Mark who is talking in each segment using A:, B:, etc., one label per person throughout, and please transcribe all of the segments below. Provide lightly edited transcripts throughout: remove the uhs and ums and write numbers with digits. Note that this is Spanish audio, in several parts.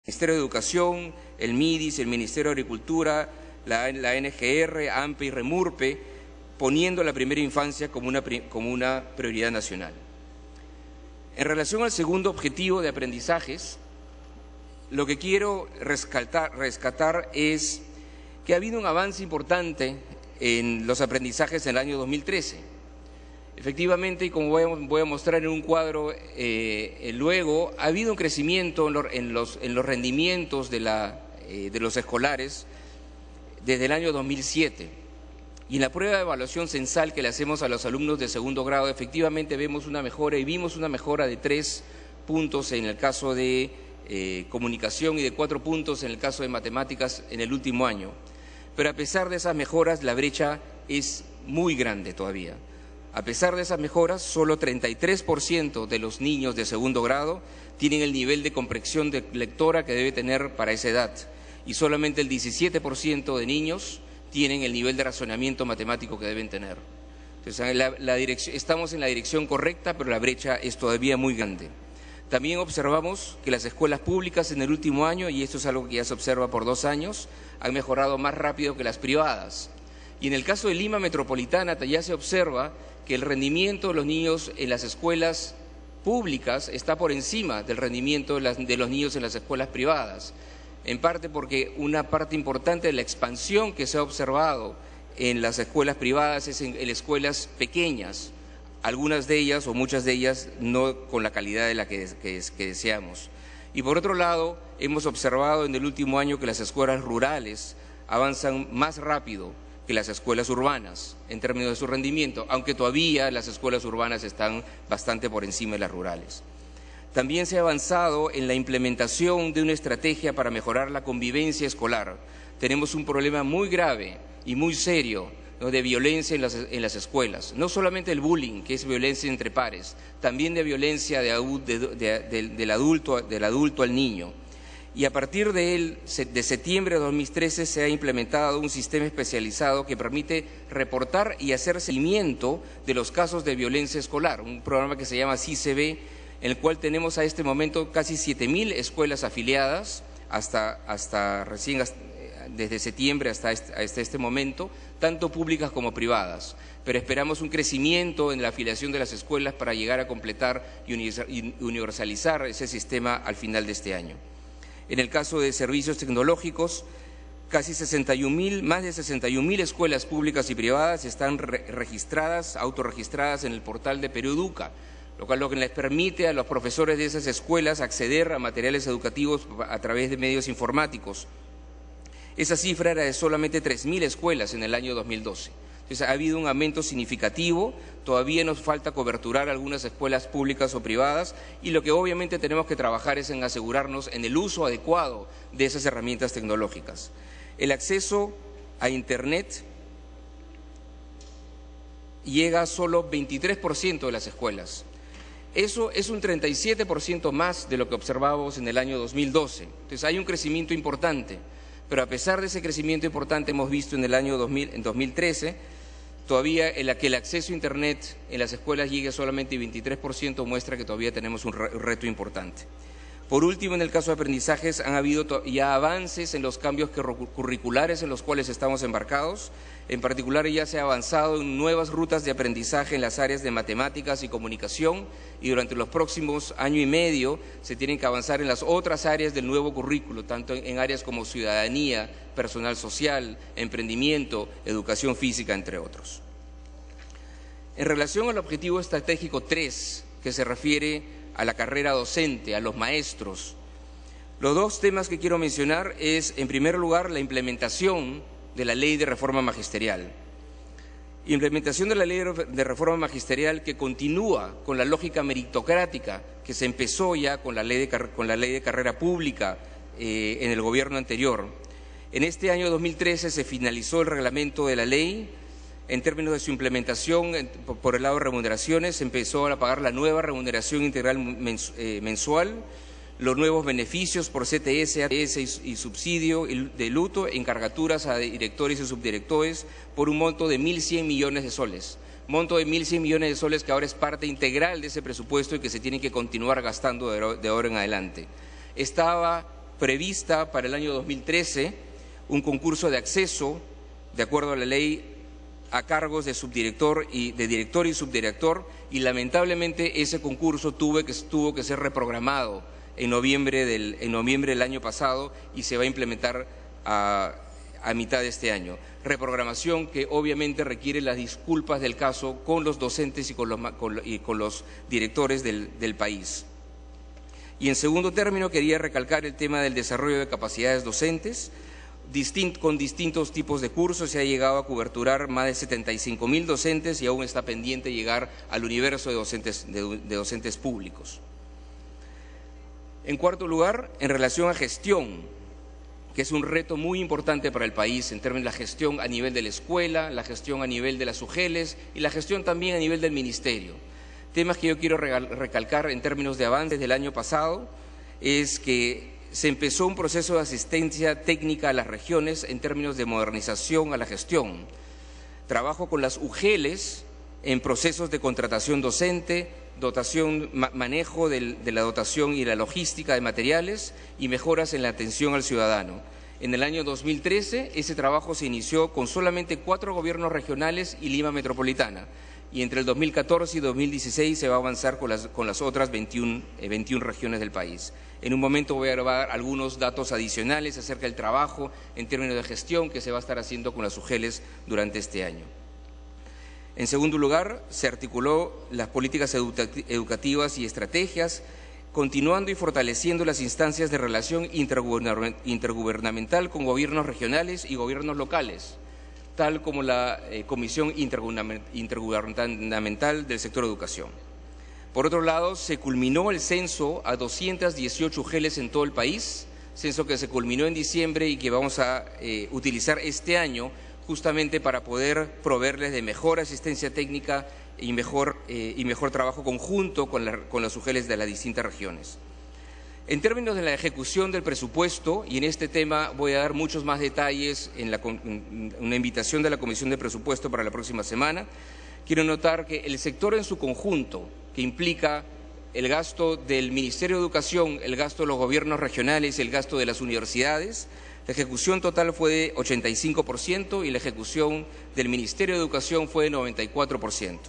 A: Ministerio de Educación, el MIDIS, el Ministerio de Agricultura, la NGR, AMPE y REMURPE, poniendo la primera infancia como una prioridad nacional. En relación al segundo objetivo de aprendizajes, lo que quiero rescatar es que ha habido un avance importante en los aprendizajes en el año 2013. Efectivamente, y como voy a mostrar en un cuadro luego, ha habido un crecimiento en los rendimientos de los escolares desde el año 2007. Y en la prueba de evaluación censal que le hacemos a los alumnos de segundo grado, efectivamente vemos una mejora y vimos una mejora de 3 puntos en el caso de comunicación y de 4 puntos en el caso de matemáticas en el último año. Pero a pesar de esas mejoras, la brecha es muy grande todavía. A pesar de esas mejoras, solo 33% de los niños de segundo grado tienen el nivel de comprensión lectora que debe tener para esa edad y solamente el 17% de niños tienen el nivel de razonamiento matemático que deben tener. Entonces, estamos en la dirección correcta, pero la brecha es todavía muy grande. También observamos que las escuelas públicas en el último año, y esto es algo que ya se observa por 2 años, han mejorado más rápido que las privadas. Y en el caso de Lima Metropolitana ya se observa que el rendimiento de los niños en las escuelas públicas está por encima del rendimiento de los niños en las escuelas privadas, en parte porque una parte importante de la expansión que se ha observado en las escuelas privadas es en escuelas pequeñas, algunas de ellas o muchas de ellas no con la calidad de la que deseamos. Y por otro lado, hemos observado en el último año que las escuelas rurales avanzan más rápido que las escuelas urbanas en términos de su rendimiento, aunque todavía las escuelas urbanas están bastante por encima de las rurales. También se ha avanzado en la implementación de una estrategia para mejorar la convivencia escolar. Tenemos un problema muy grave y muy serio, ¿no?, de violencia en las escuelas. No solamente el bullying, que es violencia entre pares, también de violencia del adulto al niño. Y a partir de septiembre de 2013 se ha implementado un sistema especializado que permite reportar y hacer seguimiento de los casos de violencia escolar, un programa que se llama CICB, en el cual tenemos a este momento casi 7.000 escuelas afiliadas desde septiembre hasta este momento, tanto públicas como privadas. Pero esperamos un crecimiento en la afiliación de las escuelas para llegar a completar y universalizar ese sistema al final de este año. En el caso de servicios tecnológicos, más de 61.000 escuelas públicas y privadas están autorregistradas en el portal de Perú Educa, lo que les permite a los profesores de esas escuelas acceder a materiales educativos a través de medios informáticos. Esa cifra era de solamente 3.000 escuelas en el año 2012. Entonces, ha habido un aumento significativo, todavía nos falta coberturar algunas escuelas públicas o privadas y lo que obviamente tenemos que trabajar es en asegurarnos en el uso adecuado de esas herramientas tecnológicas. El acceso a Internet llega a solo 23% de las escuelas. Eso es un 37% más de lo que observábamos en el año 2012. Entonces, hay un crecimiento importante, pero a pesar de ese crecimiento importante hemos visto en el año 2013, todavía que el acceso a Internet en las escuelas llegue solamente 23% muestra que todavía tenemos un reto importante. Por último, en el caso de aprendizajes, han habido ya avances en los cambios curriculares en los cuales estamos embarcados. En particular, ya se ha avanzado en nuevas rutas de aprendizaje en las áreas de matemáticas y comunicación y durante los próximos año y medio se tienen que avanzar en las otras áreas del nuevo currículo, tanto en áreas como ciudadanía, personal social, emprendimiento, educación física, entre otros. En relación al objetivo estratégico 3, que se refiere a la carrera docente, a los maestros, los 2 temas que quiero mencionar es, en primer lugar, la implementación de la Ley de Reforma Magisterial. Implementación de la Ley de Reforma Magisterial que continúa con la lógica meritocrática que se empezó ya con la Ley de Carrera Pública en el gobierno anterior. En este año 2013 se finalizó el reglamento de la ley. En términos de su implementación, por el lado de remuneraciones, se empezó a pagar la nueva remuneración integral mensual, los nuevos beneficios por CTS, ATS y subsidio de luto, encargaturas a directores y subdirectores por un monto de 1.100 millones de soles. Monto de 1.100 millones de soles que ahora es parte integral de ese presupuesto y que se tiene que continuar gastando de ahora en adelante. Estaba prevista para el año 2013 un concurso de acceso, de acuerdo a la ley, a cargos de subdirector y de director y subdirector, y lamentablemente ese concurso tuvo que ser reprogramado en noviembre del año pasado y se va a implementar a mitad de este año. Reprogramación que obviamente requiere las disculpas del caso con los docentes y con los directores del país. Y en segundo término quería recalcar el tema del desarrollo de capacidades docentes. Con distintos tipos de cursos se ha llegado a coberturar más de 75.000 docentes y aún está pendiente llegar al universo de docentes públicos. En cuarto lugar, en relación a gestión, que es un reto muy importante para el país en términos de la gestión a nivel de la escuela, la gestión a nivel de las UGELes y la gestión también a nivel del ministerio. Temas que yo quiero recalcar en términos de avances del año pasado es que se empezó un proceso de asistencia técnica a las regiones en términos de modernización a la gestión. Trabajo con las UGELes en procesos de contratación docente, manejo de la dotación y la logística de materiales y mejoras en la atención al ciudadano. En el año 2013 ese trabajo se inició con solamente 4 gobiernos regionales y Lima Metropolitana, y entre el 2014 y 2016 se va a avanzar con las otras 21 regiones del país. En un momento voy a dar algunos datos adicionales acerca del trabajo en términos de gestión que se va a estar haciendo con las UGELes durante este año. En segundo lugar, se articuló las políticas educativas y estrategias, continuando y fortaleciendo las instancias de relación intergubernamental con gobiernos regionales y gobiernos locales, tal como la Comisión Intergubernamental del Sector Educación. Por otro lado, se culminó el censo a 218 UGELes en todo el país, censo que se culminó en diciembre y que vamos a utilizar este año justamente para poder proveerles de mejor asistencia técnica y mejor trabajo conjunto con las UGELes de las distintas regiones. En términos de la ejecución del presupuesto, y en este tema voy a dar muchos más detalles en una invitación de la Comisión de Presupuesto para la próxima semana, quiero notar que el sector en su conjunto, que implica el gasto del Ministerio de Educación, el gasto de los gobiernos regionales y el gasto de las universidades, la ejecución total fue de 85% y la ejecución del Ministerio de Educación fue de 94%.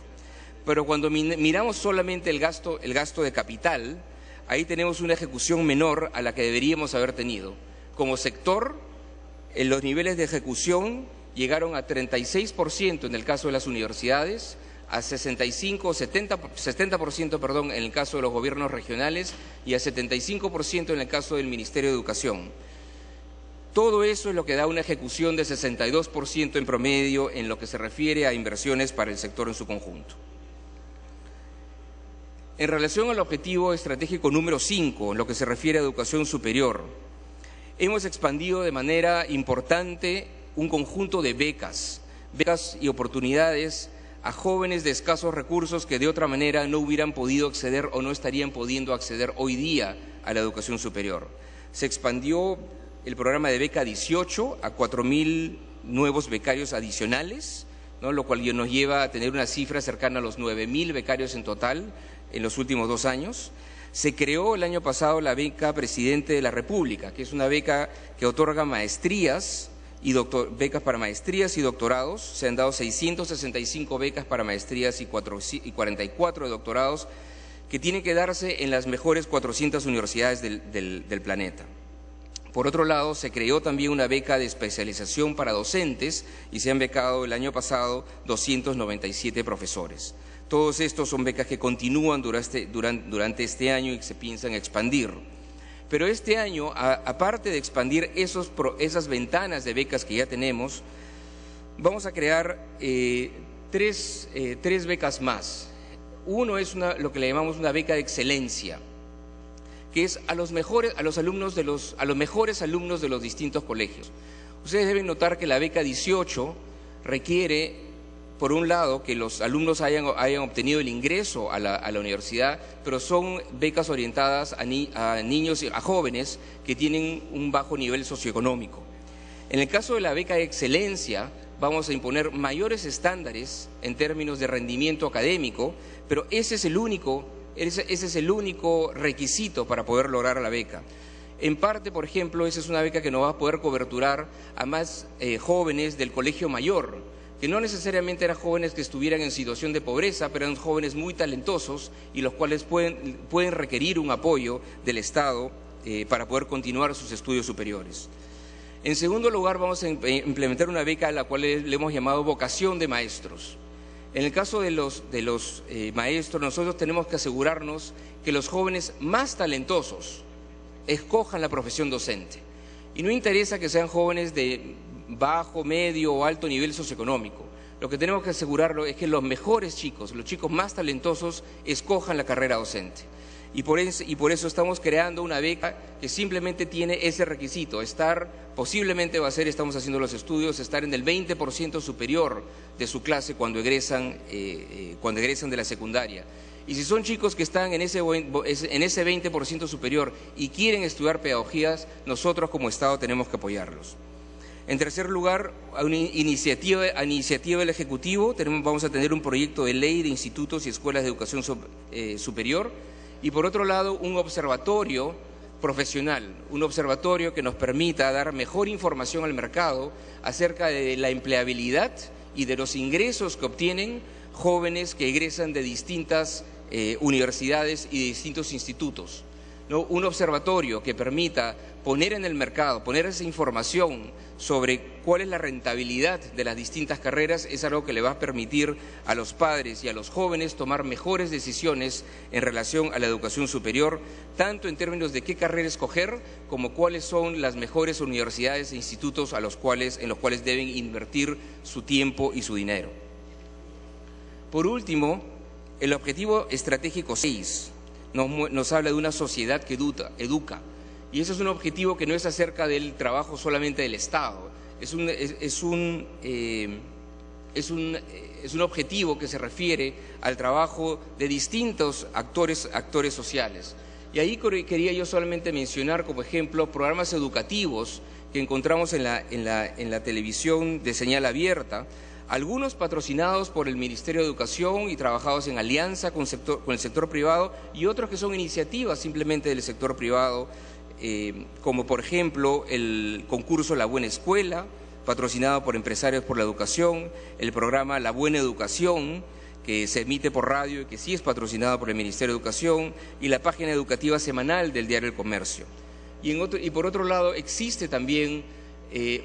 A: Pero cuando miramos solamente el gasto de capital, ahí tenemos una ejecución menor a la que deberíamos haber tenido. Como sector, los niveles de ejecución llegaron a 36% en el caso de las universidades, a 70% en el caso de los gobiernos regionales y a 75% en el caso del Ministerio de Educación. Todo eso es lo que da una ejecución de 62% en promedio en lo que se refiere a inversiones para el sector en su conjunto. En relación al objetivo estratégico número 5, en lo que se refiere a educación superior, hemos expandido de manera importante un conjunto de becas y oportunidades a jóvenes de escasos recursos que de otra manera no hubieran podido acceder o no estarían pudiendo acceder hoy día a la educación superior. Se expandió el programa de beca 18 a 4.000 nuevos becarios adicionales, ¿no? Lo cual nos lleva a tener una cifra cercana a los 9.000 becarios en total en los últimos 2 años. Se creó el año pasado la beca Presidente de la República, que es una beca que otorga maestrías y becas para maestrías y doctorados. Se han dado 665 becas para maestrías y 44 de doctorados que tienen que darse en las mejores 400 universidades del planeta. Por otro lado, se creó también una beca de especialización para docentes y se han becado el año pasado 297 profesores. Todos estos son becas que continúan durante este año y que se piensan expandir. Pero este año, aparte de expandir esas ventanas de becas que ya tenemos, vamos a crear tres becas más. Uno es lo que le llamamos una beca de excelencia, que es a los mejores alumnos de los distintos colegios. Ustedes deben notar que la beca 18 requiere, por un lado, que los alumnos hayan obtenido el ingreso a la universidad, pero son becas orientadas a niños y a jóvenes que tienen un bajo nivel socioeconómico. En el caso de la beca de excelencia, vamos a imponer mayores estándares en términos de rendimiento académico, pero ese es el único requisito para poder lograr la beca. En parte, por ejemplo, esa es una beca que nos va a poder coberturar a más jóvenes del colegio mayor, que no necesariamente eran jóvenes que estuvieran en situación de pobreza, pero eran jóvenes muy talentosos y los cuales pueden requerir un apoyo del Estado para poder continuar sus estudios superiores. En segundo lugar, vamos a implementar una beca a la cual le hemos llamado vocación de maestros. En el caso de los maestros, nosotros tenemos que asegurarnos que los jóvenes más talentosos escojan la profesión docente. Y no interesa que sean jóvenes de bajo, medio o alto nivel socioeconómico. Lo que tenemos que asegurarlo es que los mejores chicos, los chicos más talentosos, escojan la carrera docente. Y por eso estamos creando una beca que simplemente tiene ese requisito, posiblemente estamos haciendo los estudios, estar en el 20% superior de su clase cuando egresan de la secundaria. Y si son chicos que están en ese 20% superior y quieren estudiar pedagogías, nosotros como Estado tenemos que apoyarlos. En tercer lugar, a iniciativa del Ejecutivo, vamos a tener un proyecto de ley de institutos y escuelas de educación superior, y por otro lado, un observatorio profesional, un observatorio que nos permita dar mejor información al mercado acerca de la empleabilidad y de los ingresos que obtienen jóvenes que egresan de distintas universidades y de distintos institutos, ¿no? Un observatorio que permita poner en el mercado, poner esa información sobre cuál es la rentabilidad de las distintas carreras, es algo que le va a permitir a los padres y a los jóvenes tomar mejores decisiones en relación a la educación superior, tanto en términos de qué carrera escoger, como cuáles son las mejores universidades e institutos en los cuales deben invertir su tiempo y su dinero. Por último, el objetivo estratégico 6 nos habla de una sociedad que educa. Y ese es un objetivo que no es acerca del trabajo solamente del Estado, es un objetivo que se refiere al trabajo de distintos actores sociales. Y ahí quería yo solamente mencionar como ejemplo programas educativos que encontramos en la televisión de señal abierta, algunos patrocinados por el Ministerio de Educación y trabajados en alianza con el sector privado, y otros que son iniciativas simplemente del sector privado, como por ejemplo el concurso La Buena Escuela, patrocinado por Empresarios por la Educación, el programa La Buena Educación, que se emite por radio y que sí es patrocinado por el Ministerio de Educación, y la página educativa semanal del Diario El Comercio. Y por otro lado, existe también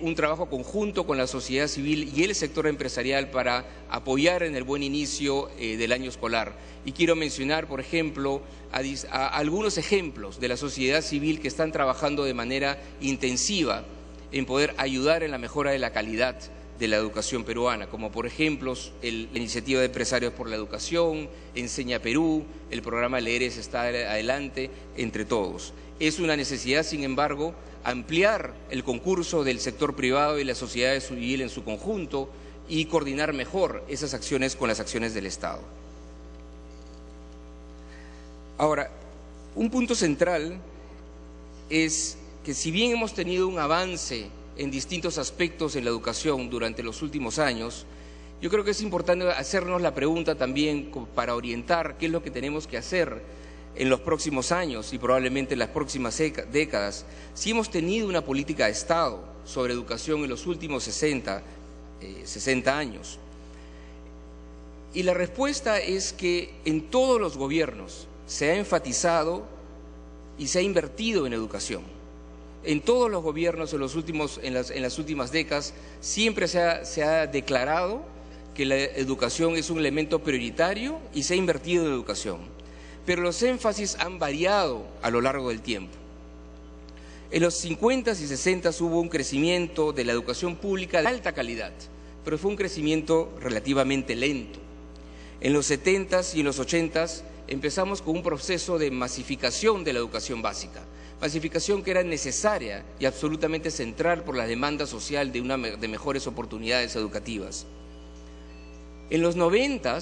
A: un trabajo conjunto con la sociedad civil y el sector empresarial para apoyar en el buen inicio del año escolar. Y quiero mencionar, por ejemplo, a algunos ejemplos de la sociedad civil que están trabajando de manera intensiva en poder ayudar en la mejora de la calidad de la educación peruana, como por ejemplo la iniciativa de Empresarios por la Educación, Enseña Perú, el programa Leeres está adelante, entre todos. Es una necesidad, sin embargo, ampliar el concurso del sector privado y la sociedad civil en su conjunto y coordinar mejor esas acciones con las acciones del Estado. Ahora, un punto central es que si bien hemos tenido un avance en distintos aspectos en la educación durante los últimos años, yo creo que es importante hacernos la pregunta también para orientar qué es lo que tenemos que hacer en los próximos años y probablemente en las próximas décadas, si hemos tenido una política de Estado sobre educación en los últimos 60 años. Y la respuesta es que en todos los gobiernos se ha enfatizado y se ha invertido en educación. En todos los gobiernos en las últimas décadas siempre se ha declarado que la educación es un elemento prioritario y se ha invertido en educación. Pero los énfasis han variado a lo largo del tiempo. En los 50 y 60 hubo un crecimiento de la educación pública de alta calidad, pero fue un crecimiento relativamente lento. En los 70 y en los 80 empezamos con un proceso de masificación de la educación básica, masificación que era necesaria y absolutamente central por la demanda social de mejores oportunidades educativas. En los 90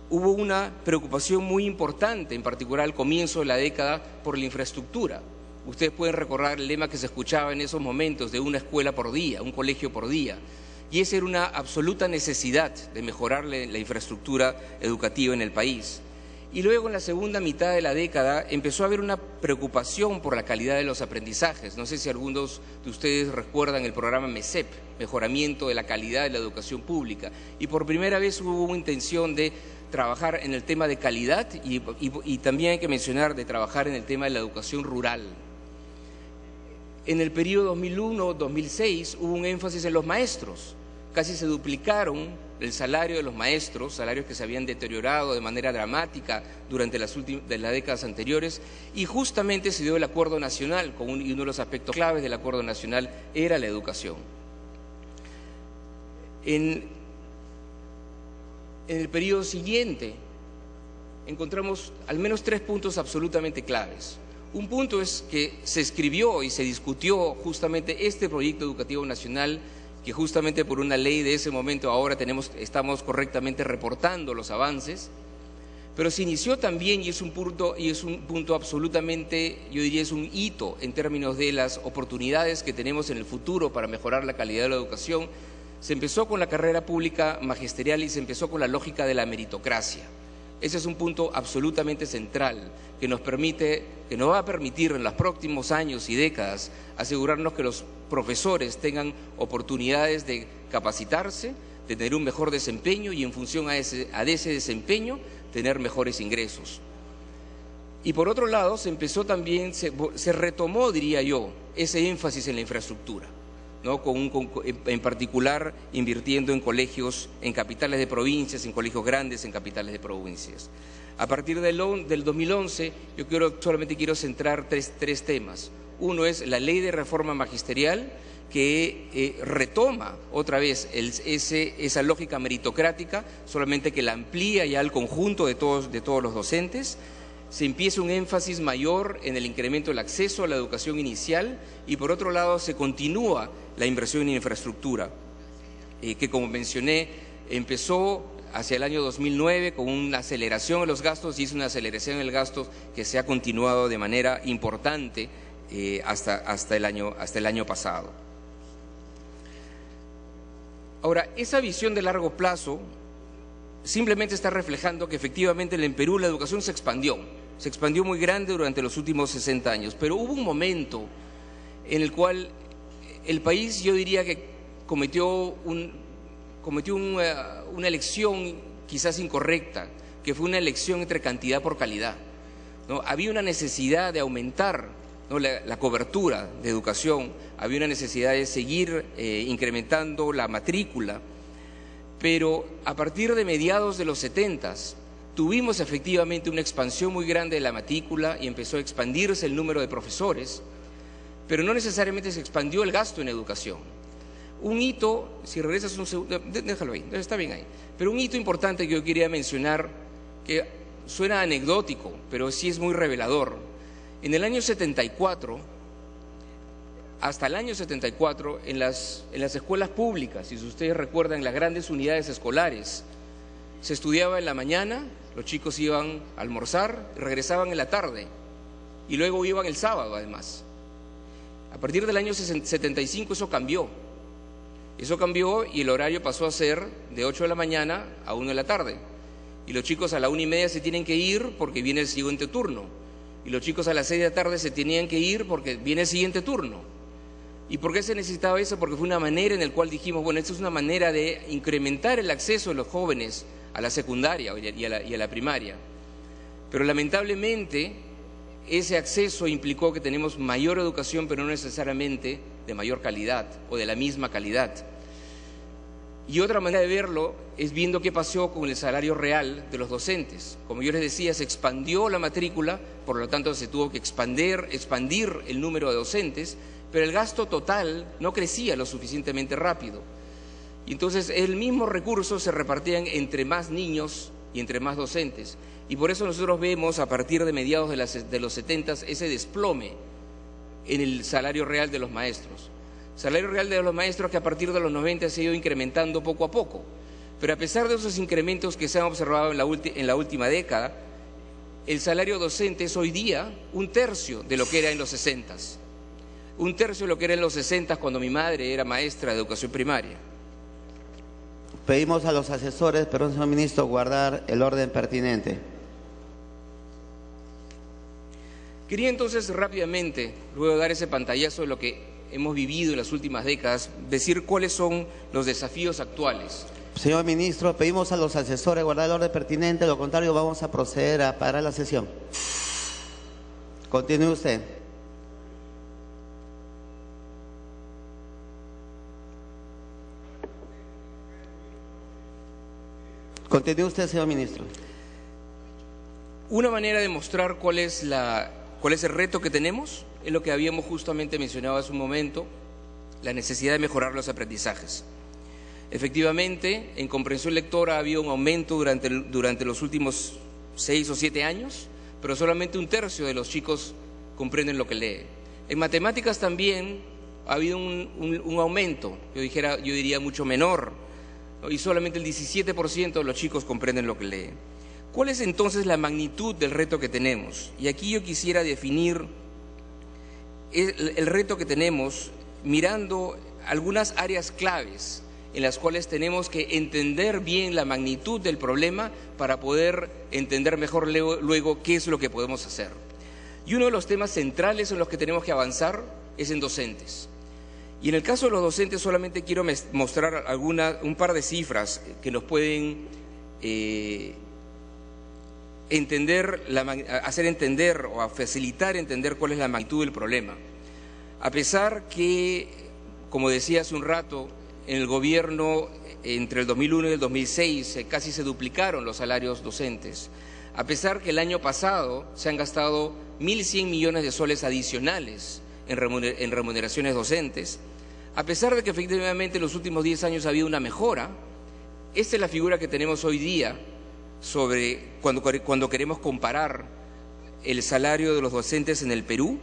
A: hubo una preocupación muy importante, en particular al comienzo de la década, por la infraestructura. Ustedes pueden recordar el lema que se escuchaba en esos momentos de una escuela por día, un colegio por día. Y esa era una absoluta necesidad de mejorar la infraestructura educativa en el país. Y luego en la segunda mitad de la década empezó a haber una preocupación por la calidad de los aprendizajes. No sé si algunos de ustedes recuerdan el programa MESEP, Mejoramiento de la Calidad de la Educación Pública. Y por primera vez hubo una intención de trabajar en el tema de calidad y también hay que mencionar de trabajar en el tema de la educación rural. En el periodo 2001-2006 hubo un énfasis en los maestros. Casi se duplicaron el salario de los maestros, salarios que se habían deteriorado de manera dramática durante las décadas anteriores, y justamente se dio el acuerdo nacional, y uno de los aspectos claves del acuerdo nacional era la educación. En el periodo siguiente encontramos al menos 3 puntos absolutamente claves. Un punto es que se escribió y se discutió justamente este proyecto educativo nacional, que justamente por una ley de ese momento ahora estamos correctamente reportando los avances, pero se inició también, y es un punto absolutamente, yo diría, es un hito en términos de las oportunidades que tenemos en el futuro para mejorar la calidad de la educación. Se empezó con la carrera pública magisterial y se empezó con la lógica de la meritocracia. Ese es un punto absolutamente central que nos va a permitir en los próximos años y décadas asegurarnos que los profesores tengan oportunidades de capacitarse, de tener un mejor desempeño y en función a ese desempeño tener mejores ingresos. Y por otro lado se retomó, diría yo, ese énfasis en la infraestructura, ¿no? En particular invirtiendo en colegios, en capitales de provincias, en colegios grandes, en capitales de provincias. A partir del 2011 yo solamente quiero centrar tres temas. Uno es la ley de reforma magisterial, que retoma otra vez esa lógica meritocrática, solamente que la amplía ya al conjunto de todos los docentes. Se empieza un énfasis mayor en el incremento del acceso a la educación inicial y por otro lado se continúa la inversión en infraestructura, que como mencioné empezó hacia el año 2009 con una aceleración en los gastos y es una aceleración en el gasto que se ha continuado de manera importante hasta el año pasado. Ahora, esa visión de largo plazo simplemente está reflejando que efectivamente en Perú la educación se expandió muy grande durante los últimos 60 años, pero hubo un momento en el cual el país, yo diría que cometió una elección quizás incorrecta, que fue una elección entre cantidad por calidad, ¿no? Había una necesidad de aumentar, ¿no?, la cobertura de educación, había una necesidad de seguir incrementando la matrícula, pero a partir de mediados de los 70s tuvimos efectivamente una expansión muy grande de la matrícula y empezó a expandirse el número de profesores, pero no necesariamente se expandió el gasto en educación. Un hito, si regresas un segundo, déjalo ahí, está bien ahí, pero un hito importante que yo quería mencionar, que suena anecdótico, pero sí es muy revelador. En el año 74, hasta el año 74, en las escuelas públicas, si ustedes recuerdan, las grandes unidades escolares, se estudiaba en la mañana, los chicos iban a almorzar, regresaban en la tarde y luego iban el sábado además. A partir del año 75 eso cambió y el horario pasó a ser de 8 de la mañana a 1 de la tarde. Y los chicos a la 1:30 se tienen que ir porque viene el siguiente turno. Y los chicos a las 6 de la tarde se tenían que ir porque viene el siguiente turno. ¿Y por qué se necesitaba eso? Porque fue una manera en la cual dijimos, bueno, esta es una manera de incrementar el acceso de los jóvenes a la secundaria y a la primaria. Pero lamentablemente ese acceso implicó que tenemos mayor educación, pero no necesariamente de mayor calidad o de la misma calidad. Y otra manera de verlo es viendo qué pasó con el salario real de los docentes. Como yo les decía, se expandió la matrícula, por lo tanto se tuvo que expandir el número de docentes, pero el gasto total no crecía lo suficientemente rápido. Y entonces el mismo recurso se repartían entre más niños y entre más docentes. Y por eso nosotros vemos a partir de mediados de los 70s ese desplome en el salario real de los maestros. Salario real de los maestros que a partir de los 90 se ha ido incrementando poco a poco. Pero a pesar de esos incrementos que se han observado en la última década, el salario docente es hoy día 1/3 de lo que era en los 60s. 1/3 de lo que era en los 60s cuando mi madre era maestra de educación primaria.
B: Pedimos a los asesores, perdón, señor ministro, guardar el orden pertinente.
A: Quería entonces rápidamente, luego de dar ese pantallazo de lo que hemos vivido en las últimas décadas, decir cuáles son los desafíos actuales.
B: Señor ministro, pedimos a los asesores guardar el orden pertinente, de lo contrario vamos a proceder a parar la sesión. Continúe usted. Continúe usted, señor ministro.
A: Una manera de mostrar cuál es el reto que tenemos es lo que habíamos justamente mencionado hace un momento, la necesidad de mejorar los aprendizajes. Efectivamente, en comprensión lectora ha habido un aumento durante los últimos 6 o 7 años, pero solamente 1/3 de los chicos comprenden lo que leen. En matemáticas también ha habido un aumento, yo diría mucho menor, y solamente el 17% de los chicos comprenden lo que leen. ¿Cuál es entonces la magnitud del reto que tenemos? Y aquí yo quisiera definir el reto que tenemos mirando algunas áreas claves en las cuales tenemos que entender bien la magnitud del problema para poder entender mejor luego qué es lo que podemos hacer. Y uno de los temas centrales en los que tenemos que avanzar es en docentes. Y en el caso de los docentes solamente quiero mostrar un par de cifras que nos pueden hacer entender o facilitar entender cuál es la magnitud del problema. A pesar que, como decía hace un rato, en el gobierno entre el 2001 y el 2006 casi se duplicaron los salarios docentes, a pesar que el año pasado se han gastado 1.100 millones de soles adicionales en remuneraciones docentes, a pesar de que efectivamente en los últimos 10 años ha habido una mejora, esta es la figura que tenemos hoy día sobre cuando queremos comparar el salario de los docentes en el Perú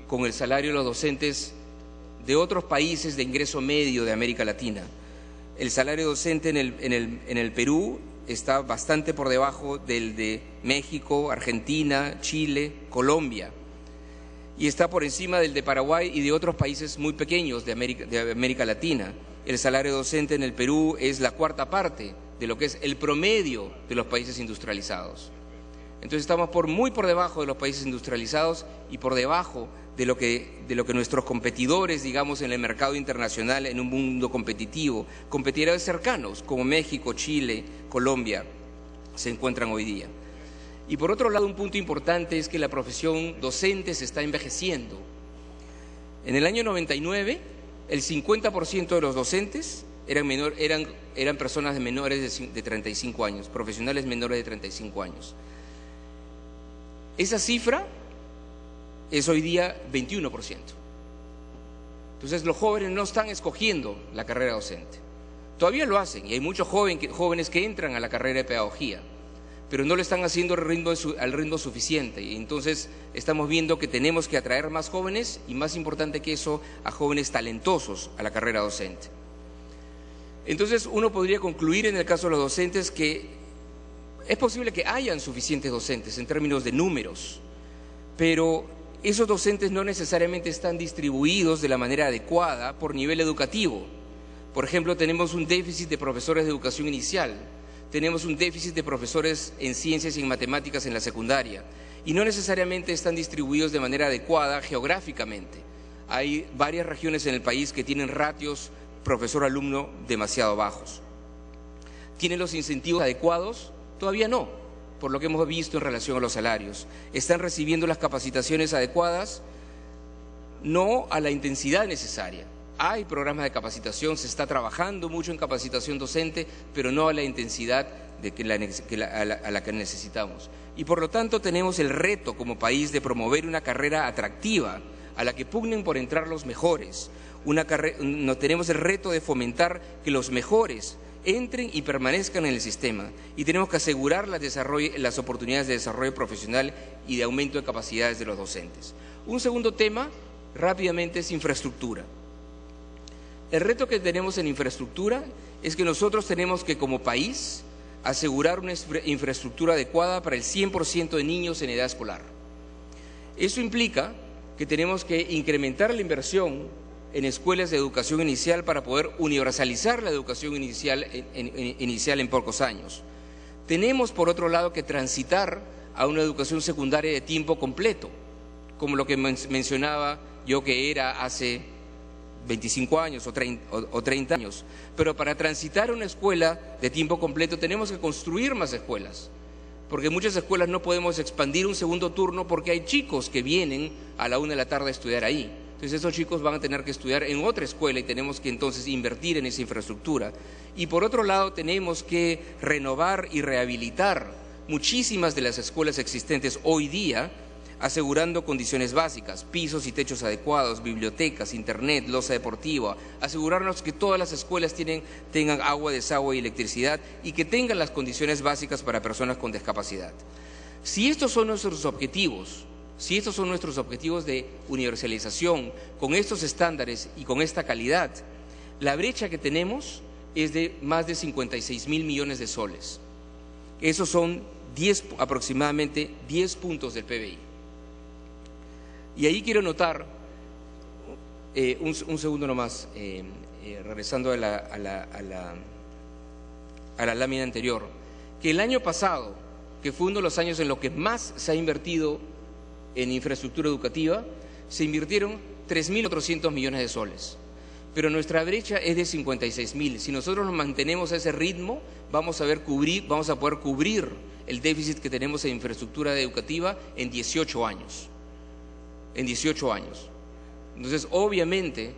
A: con el salario de los docentes de otros países de ingreso medio de América Latina. El salario docente en el Perú está bastante por debajo del de México, Argentina, Chile, Colombia, y está por encima del de Paraguay y de otros países muy pequeños de América Latina. El salario docente en el Perú es la 4ª parte de lo que es el promedio de los países industrializados. Entonces estamos muy por debajo de los países industrializados y por debajo de lo que nuestros competidores, digamos, en el mercado internacional, en un mundo competitivo, competidores cercanos como México, Chile, Colombia, se encuentran hoy día. Y por otro lado, un punto importante es que la profesión docente se está envejeciendo. En el año 99, el 50% de los docentes eran personas menores de 35 años, profesionales menores de 35 años. Esa cifra es hoy día 21%. Entonces los jóvenes no están escogiendo la carrera docente. Todavía lo hacen y hay muchos jóvenes que entran a la carrera de pedagogía, pero no lo están haciendo al ritmo suficiente. Y entonces estamos viendo que tenemos que atraer más jóvenes y, más importante que eso, a jóvenes talentosos a la carrera docente. Entonces uno podría concluir en el caso de los docentes que es posible que hayan suficientes docentes en términos de números, pero esos docentes no necesariamente están distribuidos de la manera adecuada por nivel educativo. Por ejemplo, tenemos un déficit de profesores de educación inicial, tenemos un déficit de profesores en ciencias y en matemáticas en la secundaria, y no necesariamente están distribuidos de manera adecuada geográficamente. Hay varias regiones en el país que tienen ratios profesor-alumno demasiado bajos. ¿Tienen los incentivos adecuados? Todavía no, por lo que hemos visto en relación a los salarios. ¿Están recibiendo las capacitaciones adecuadas? No a la intensidad necesaria. Hay programas de capacitación, se está trabajando mucho en capacitación docente, pero no a la intensidad a la que necesitamos. Y por lo tanto tenemos el reto como país de promover una carrera atractiva a la que pugnen por entrar los mejores. Tenemos el reto de fomentar que los mejores entren y permanezcan en el sistema, y tenemos que asegurar las oportunidades de desarrollo profesional y de aumento de capacidades de los docentes. Un segundo tema, rápidamente, es infraestructura. El reto que tenemos en infraestructura es que nosotros tenemos que, como país, asegurar una infraestructura adecuada para el 100% de niños en edad escolar. Eso implica que tenemos que incrementar la inversión en escuelas de educación inicial para poder universalizar la educación inicial en pocos años. Tenemos, por otro lado, que transitar a una educación secundaria de tiempo completo, como lo que mencionaba yo que era hace 25 años o 30 años. Pero para transitar una escuela de tiempo completo tenemos que construir más escuelas, porque muchas escuelas no podemos expandir un segundo turno porque hay chicos que vienen a la 1 de la tarde a estudiar ahí. Entonces esos chicos van a tener que estudiar en otra escuela y tenemos que entonces invertir en esa infraestructura. Y por otro lado tenemos que renovar y rehabilitar muchísimas de las escuelas existentes hoy día, asegurando condiciones básicas, pisos y techos adecuados, bibliotecas, internet, loza deportiva, asegurarnos que todas las escuelas tengan agua, desagüe y electricidad y que tengan las condiciones básicas para personas con discapacidad. Si estos son nuestros objetivos, de universalización, con estos estándares y con esta calidad, la brecha que tenemos es de más de 56.000 millones de soles. Esos son aproximadamente 10 puntos del PBI. Y ahí quiero notar, un segundo nomás, regresando a la lámina anterior, que el año pasado, que fue uno de los años en los que más se ha invertido en infraestructura educativa, se invirtieron 3.400 millones de soles. Pero nuestra brecha es de 56.000. Si nosotros nos mantenemos a ese ritmo, vamos a poder cubrir el déficit que tenemos en infraestructura educativa en 18 años. Entonces, obviamente,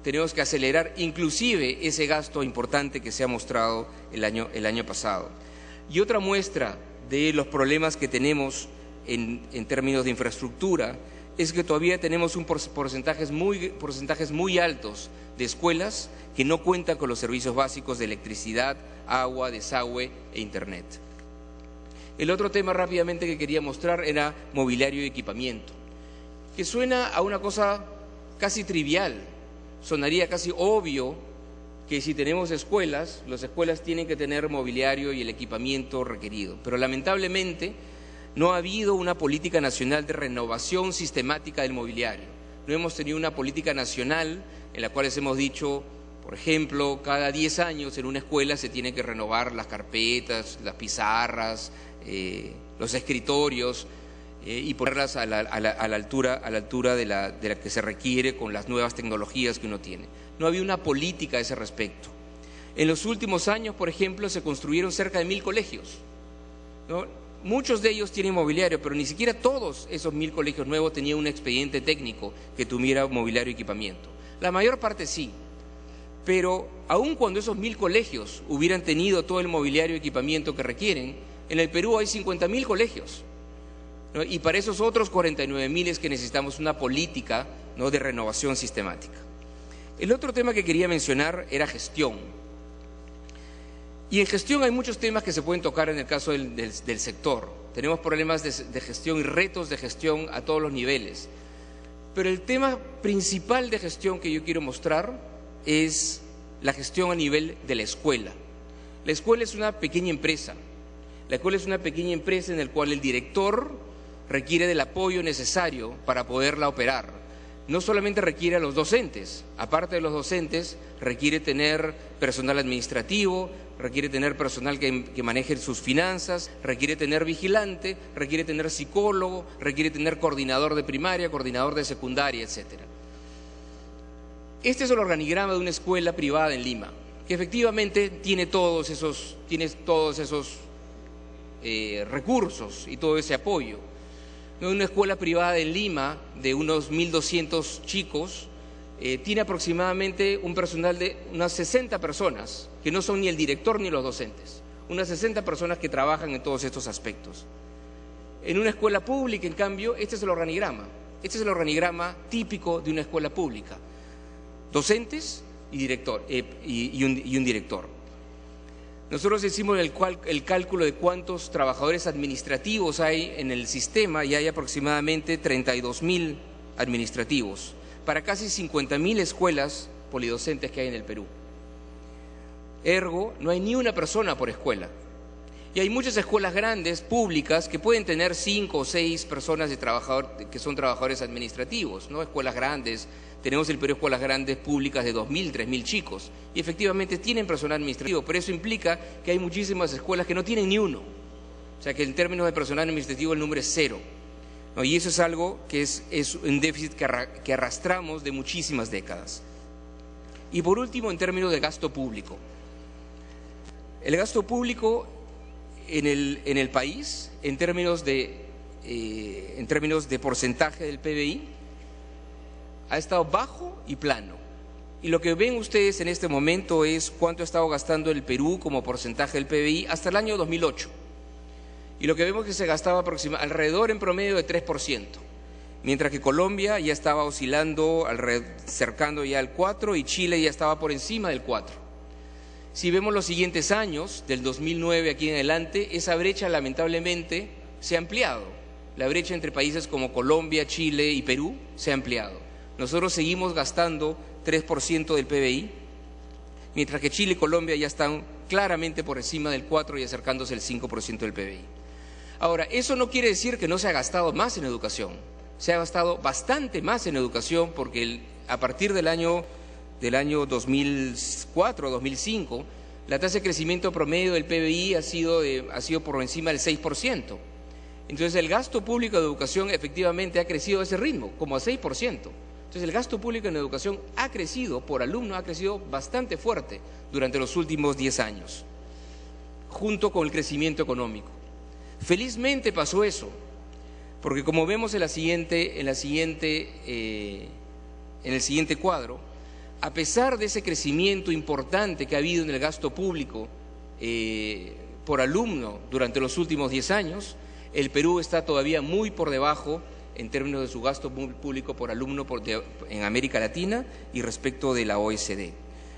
A: tenemos que acelerar inclusive ese gasto importante que se ha mostrado el año pasado. Y otra muestra de los problemas que tenemos en términos de infraestructura es que todavía tenemos porcentajes muy altos de escuelas que no cuentan con los servicios básicos de electricidad, agua, desagüe e internet. El otro tema rápidamente que quería mostrar era mobiliario y equipamiento, que suena a una cosa casi trivial, sonaría casi obvio que si tenemos escuelas, las escuelas tienen que tener mobiliario y el equipamiento requerido, pero lamentablemente no ha habido una política nacional de renovación sistemática del mobiliario. No hemos tenido una política nacional en la cual hemos dicho, por ejemplo, cada 10 años en una escuela se tienen que renovar las carpetas, las pizarras, los escritorios, y ponerlas a la altura de la que se requiere con las nuevas tecnologías que uno tiene. No había una política a ese respecto. En los últimos años, por ejemplo, se construyeron cerca de 1.000 colegios, ¿no? Muchos de ellos tienen mobiliario, pero ni siquiera todos esos 1.000 colegios nuevos tenían un expediente técnico que tuviera mobiliario y equipamiento. La mayor parte sí, pero aun cuando esos 1.000 colegios hubieran tenido todo el mobiliario y equipamiento que requieren, en el Perú hay 50.000 colegios, ¿no? Y para esos otros 49.000 es que necesitamos una política, ¿no?, de renovación sistemática. El otro tema que quería mencionar era gestión. Y en gestión hay muchos temas que se pueden tocar en el caso del sector. Tenemos problemas de gestión y retos de gestión a todos los niveles. Pero el tema principal de gestión que yo quiero mostrar es la gestión a nivel de la escuela. La escuela es una pequeña empresa. La escuela es una pequeña empresa en la cual el director requiere del apoyo necesario para poderla operar. No solamente requiere a los docentes, aparte de los docentes, requiere tener personal administrativo, requiere tener personal que maneje sus finanzas, requiere tener vigilante, requiere tener psicólogo, requiere tener coordinador de primaria, coordinador de secundaria, etc. Este es el organigrama de una escuela privada en Lima, que efectivamente tiene todos esos recursos y todo ese apoyo. Una escuela privada en Lima de unos 1.200 chicos tiene aproximadamente un personal de unas 60 personas, que no son ni el director ni los docentes, unas 60 personas que trabajan en todos estos aspectos. En una escuela pública, en cambio, este es el organigrama típico de una escuela pública: docentes y director, y un director. Nosotros hicimos el cálculo de cuántos trabajadores administrativos hay en el sistema y hay aproximadamente 32.000 administrativos para casi 50.000 escuelas polidocentes que hay en el Perú. Ergo, no hay ni una persona por escuela. Y hay muchas escuelas grandes, públicas, que pueden tener 5 o 6 personas que son trabajadores administrativos, ¿no? Escuelas grandes. Tenemos en el Perú escuelas grandes públicas de 2.000, 3.000 chicos y efectivamente tienen personal administrativo, pero eso implica que hay muchísimas escuelas que no tienen ni uno. O sea que en términos de personal administrativo el número es 0. ¿no? Y eso es algo que es un déficit que arrastramos de muchísimas décadas. Y por último, en términos de gasto público. El gasto público en el país, en términos de porcentaje del PBI, ha estado bajo y plano. Y lo que ven ustedes en este momento es cuánto ha estado gastando el Perú como porcentaje del PBI hasta el año 2008. Y lo que vemos es que se gastaba alrededor en promedio de 3%, mientras que Colombia ya estaba oscilando cercano ya al 4% y Chile ya estaba por encima del 4%. Si vemos los siguientes años, del 2009 aquí en adelante, esa brecha lamentablemente se ha ampliado. La brecha entre países como Colombia, Chile y Perú se ha ampliado. Nosotros seguimos gastando 3% del PBI, mientras que Chile y Colombia ya están claramente por encima del 4% y acercándose al 5% del PBI. Ahora, eso no quiere decir que no se ha gastado más en educación. Se ha gastado bastante más en educación porque a partir del año 2004 o 2005, la tasa de crecimiento promedio del PBI ha sido por encima del 6%. Entonces, el gasto público de educación efectivamente ha crecido a ese ritmo, como a 6%. Entonces, el gasto público en educación ha crecido, por alumno, ha crecido bastante fuerte durante los últimos 10 años, junto con el crecimiento económico. Felizmente pasó eso, porque como vemos en el siguiente cuadro, a pesar de ese crecimiento importante que ha habido en el gasto público por alumno durante los últimos 10 años, el Perú está todavía muy por debajo en términos de su gasto público por alumno en América Latina y respecto de la OECD. En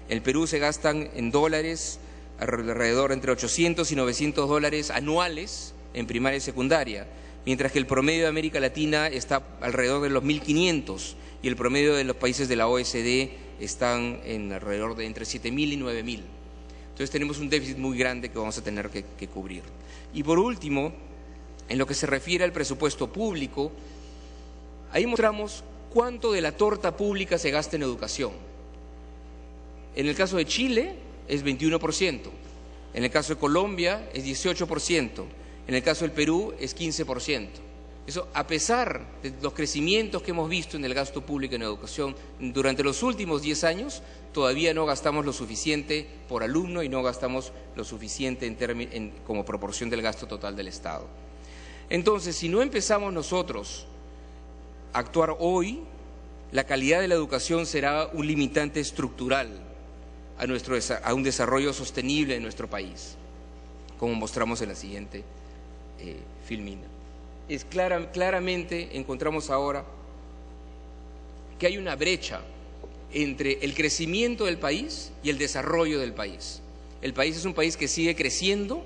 A: el Perú se gastan en dólares alrededor entre 800 y 900 dólares anuales en primaria y secundaria, mientras que el promedio de América Latina está alrededor de los 1.500 y el promedio de los países de la OECD están en alrededor de entre 7.000 y 9.000. Entonces tenemos un déficit muy grande que vamos a tener que cubrir. Y por último, en lo que se refiere al presupuesto público, ahí mostramos cuánto de la torta pública se gasta en educación. En el caso de Chile es 21%, en el caso de Colombia es 18%, en el caso del Perú es 15%. Eso, a pesar de los crecimientos que hemos visto en el gasto público en educación durante los últimos 10 años, todavía no gastamos lo suficiente por alumno y no gastamos lo suficiente como proporción del gasto total del Estado. Entonces, si no empezamos nosotros a actuar hoy, la calidad de la educación será un limitante estructural a un desarrollo sostenible en nuestro país, como mostramos en la siguiente filmina. Claramente encontramos ahora que hay una brecha entre el crecimiento del país y el desarrollo del país. El país es un país que sigue creciendo,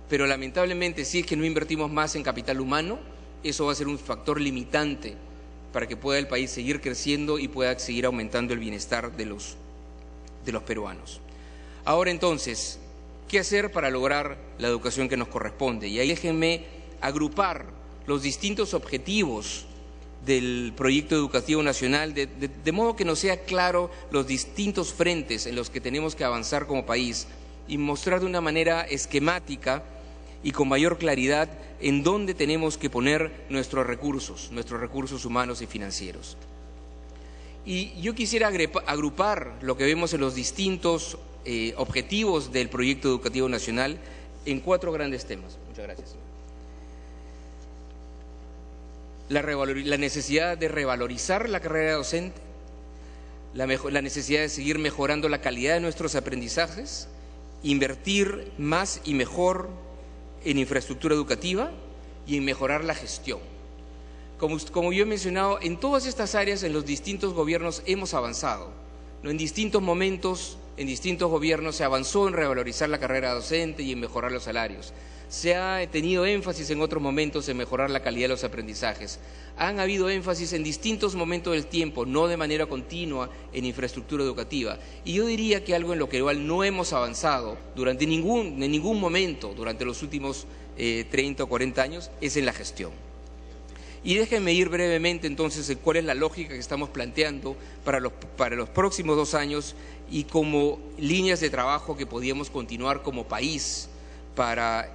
A: pero lamentablemente si es que no invertimos más en capital humano, eso va a ser un factor limitante para que pueda el país seguir creciendo y pueda seguir aumentando el bienestar de los peruanos. Ahora entonces, ¿qué hacer para lograr la educación que nos corresponde? Y ahí déjenme agrupar los distintos objetivos del proyecto educativo nacional, de modo que nos sea claro los distintos frentes en los que tenemos que avanzar como país y mostrar de una manera esquemática y con mayor claridad en dónde tenemos que poner nuestros recursos humanos y financieros. Y yo quisiera agrupar lo que vemos en los distintos objetivos del proyecto educativo nacional en 4 grandes temas. Muchas gracias. La necesidad de revalorizar la carrera docente, la necesidad de seguir mejorando la calidad de nuestros aprendizajes, invertir más y mejor en infraestructura educativa y en mejorar la gestión. Como yo he mencionado, en todas estas áreas en los distintos gobiernos hemos avanzado, ¿no? En distintos momentos, en distintos gobiernos se avanzó en revalorizar la carrera docente y en mejorar los salarios. Se ha tenido énfasis en otros momentos en mejorar la calidad de los aprendizajes. Han habido énfasis en distintos momentos del tiempo, no de manera continua, en infraestructura educativa. Y yo diría que algo en lo que igual no hemos avanzado en ningún momento durante los últimos 30 o 40 años es en la gestión. Y déjenme ir brevemente entonces en cuál es la lógica que estamos planteando para los próximos 2 años y como líneas de trabajo que podíamos continuar como país para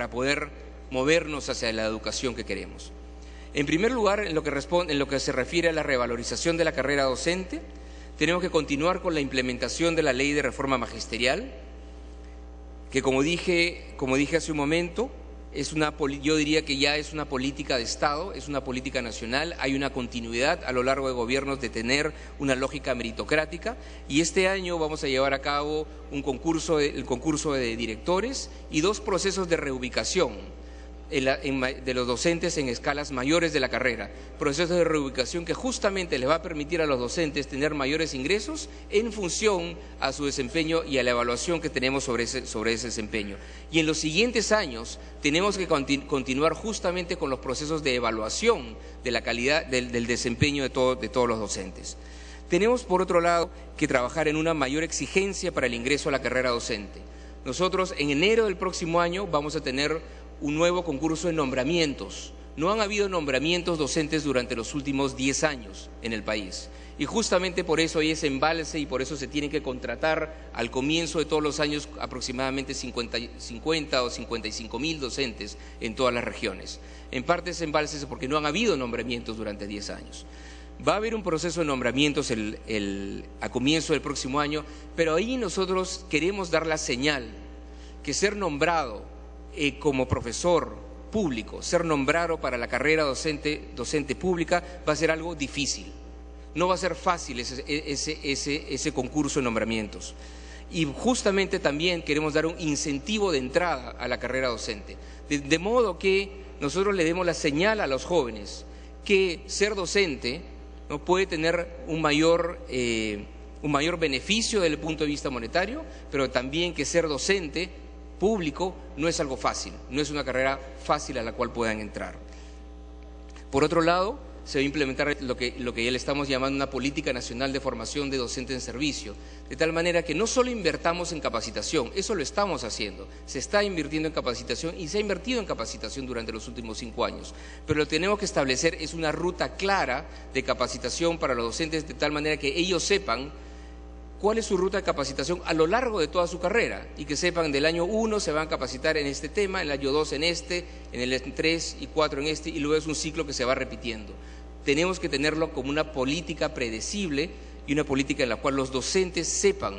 A: poder movernos hacia la educación que queremos. En primer lugar, en lo que se refiere a la revalorización de la carrera docente, tenemos que continuar con la implementación de la ley de reforma magisterial, que como dije hace un momento, yo diría que ya es una política de Estado, es una política nacional. Hay una continuidad a lo largo de gobiernos de tener una lógica meritocrática, y este año vamos a llevar a cabo el concurso de directores y 2 procesos de reubicación de los docentes en escalas mayores de la carrera, procesos de reubicación que justamente les va a permitir a los docentes tener mayores ingresos en función a su desempeño y a la evaluación que tenemos sobre ese desempeño. Y en los siguientes años tenemos que continuar justamente con los procesos de evaluación de la calidad del desempeño de todos los docentes. Tenemos, por otro lado, que trabajar en una mayor exigencia para el ingreso a la carrera docente. Nosotros en enero del próximo año vamos a tener un nuevo concurso de nombramientos. No han habido nombramientos docentes durante los últimos 10 años en el país. Y justamente por eso hay ese embalse y por eso se tienen que contratar al comienzo de todos los años aproximadamente 50 o 55.000 docentes en todas las regiones. En parte ese embalse es porque no han habido nombramientos durante 10 años. Va a haber un proceso de nombramientos a comienzo del próximo año, pero ahí nosotros queremos dar la señal que ser nombrado como profesor público, ser nombrado para la carrera docente pública va a ser algo difícil. No va a ser fácil ese concurso de nombramientos. Y justamente también queremos dar un incentivo de entrada a la carrera docente, de modo que nosotros le demos la señal a los jóvenes que ser docente no puede tener un mayor beneficio desde el punto de vista monetario, pero también que ser docente público no es algo fácil, no es una carrera fácil a la cual puedan entrar. Por otro lado, se va a implementar lo que ya le estamos llamando una política nacional de formación de docentes en servicio, de tal manera que no solo invertamos en capacitación, eso lo estamos haciendo, se está invirtiendo en capacitación y se ha invertido en capacitación durante los últimos 5 años, pero lo que tenemos que establecer es una ruta clara de capacitación para los docentes, de tal manera que ellos sepan cuál es su ruta de capacitación a lo largo de toda su carrera y que sepan del año 1 se van a capacitar en este tema, en el año 2 en este, en el 3 y 4 en este, y luego es un ciclo que se va repitiendo. Tenemos que tenerlo como una política predecible y una política en la cual los docentes sepan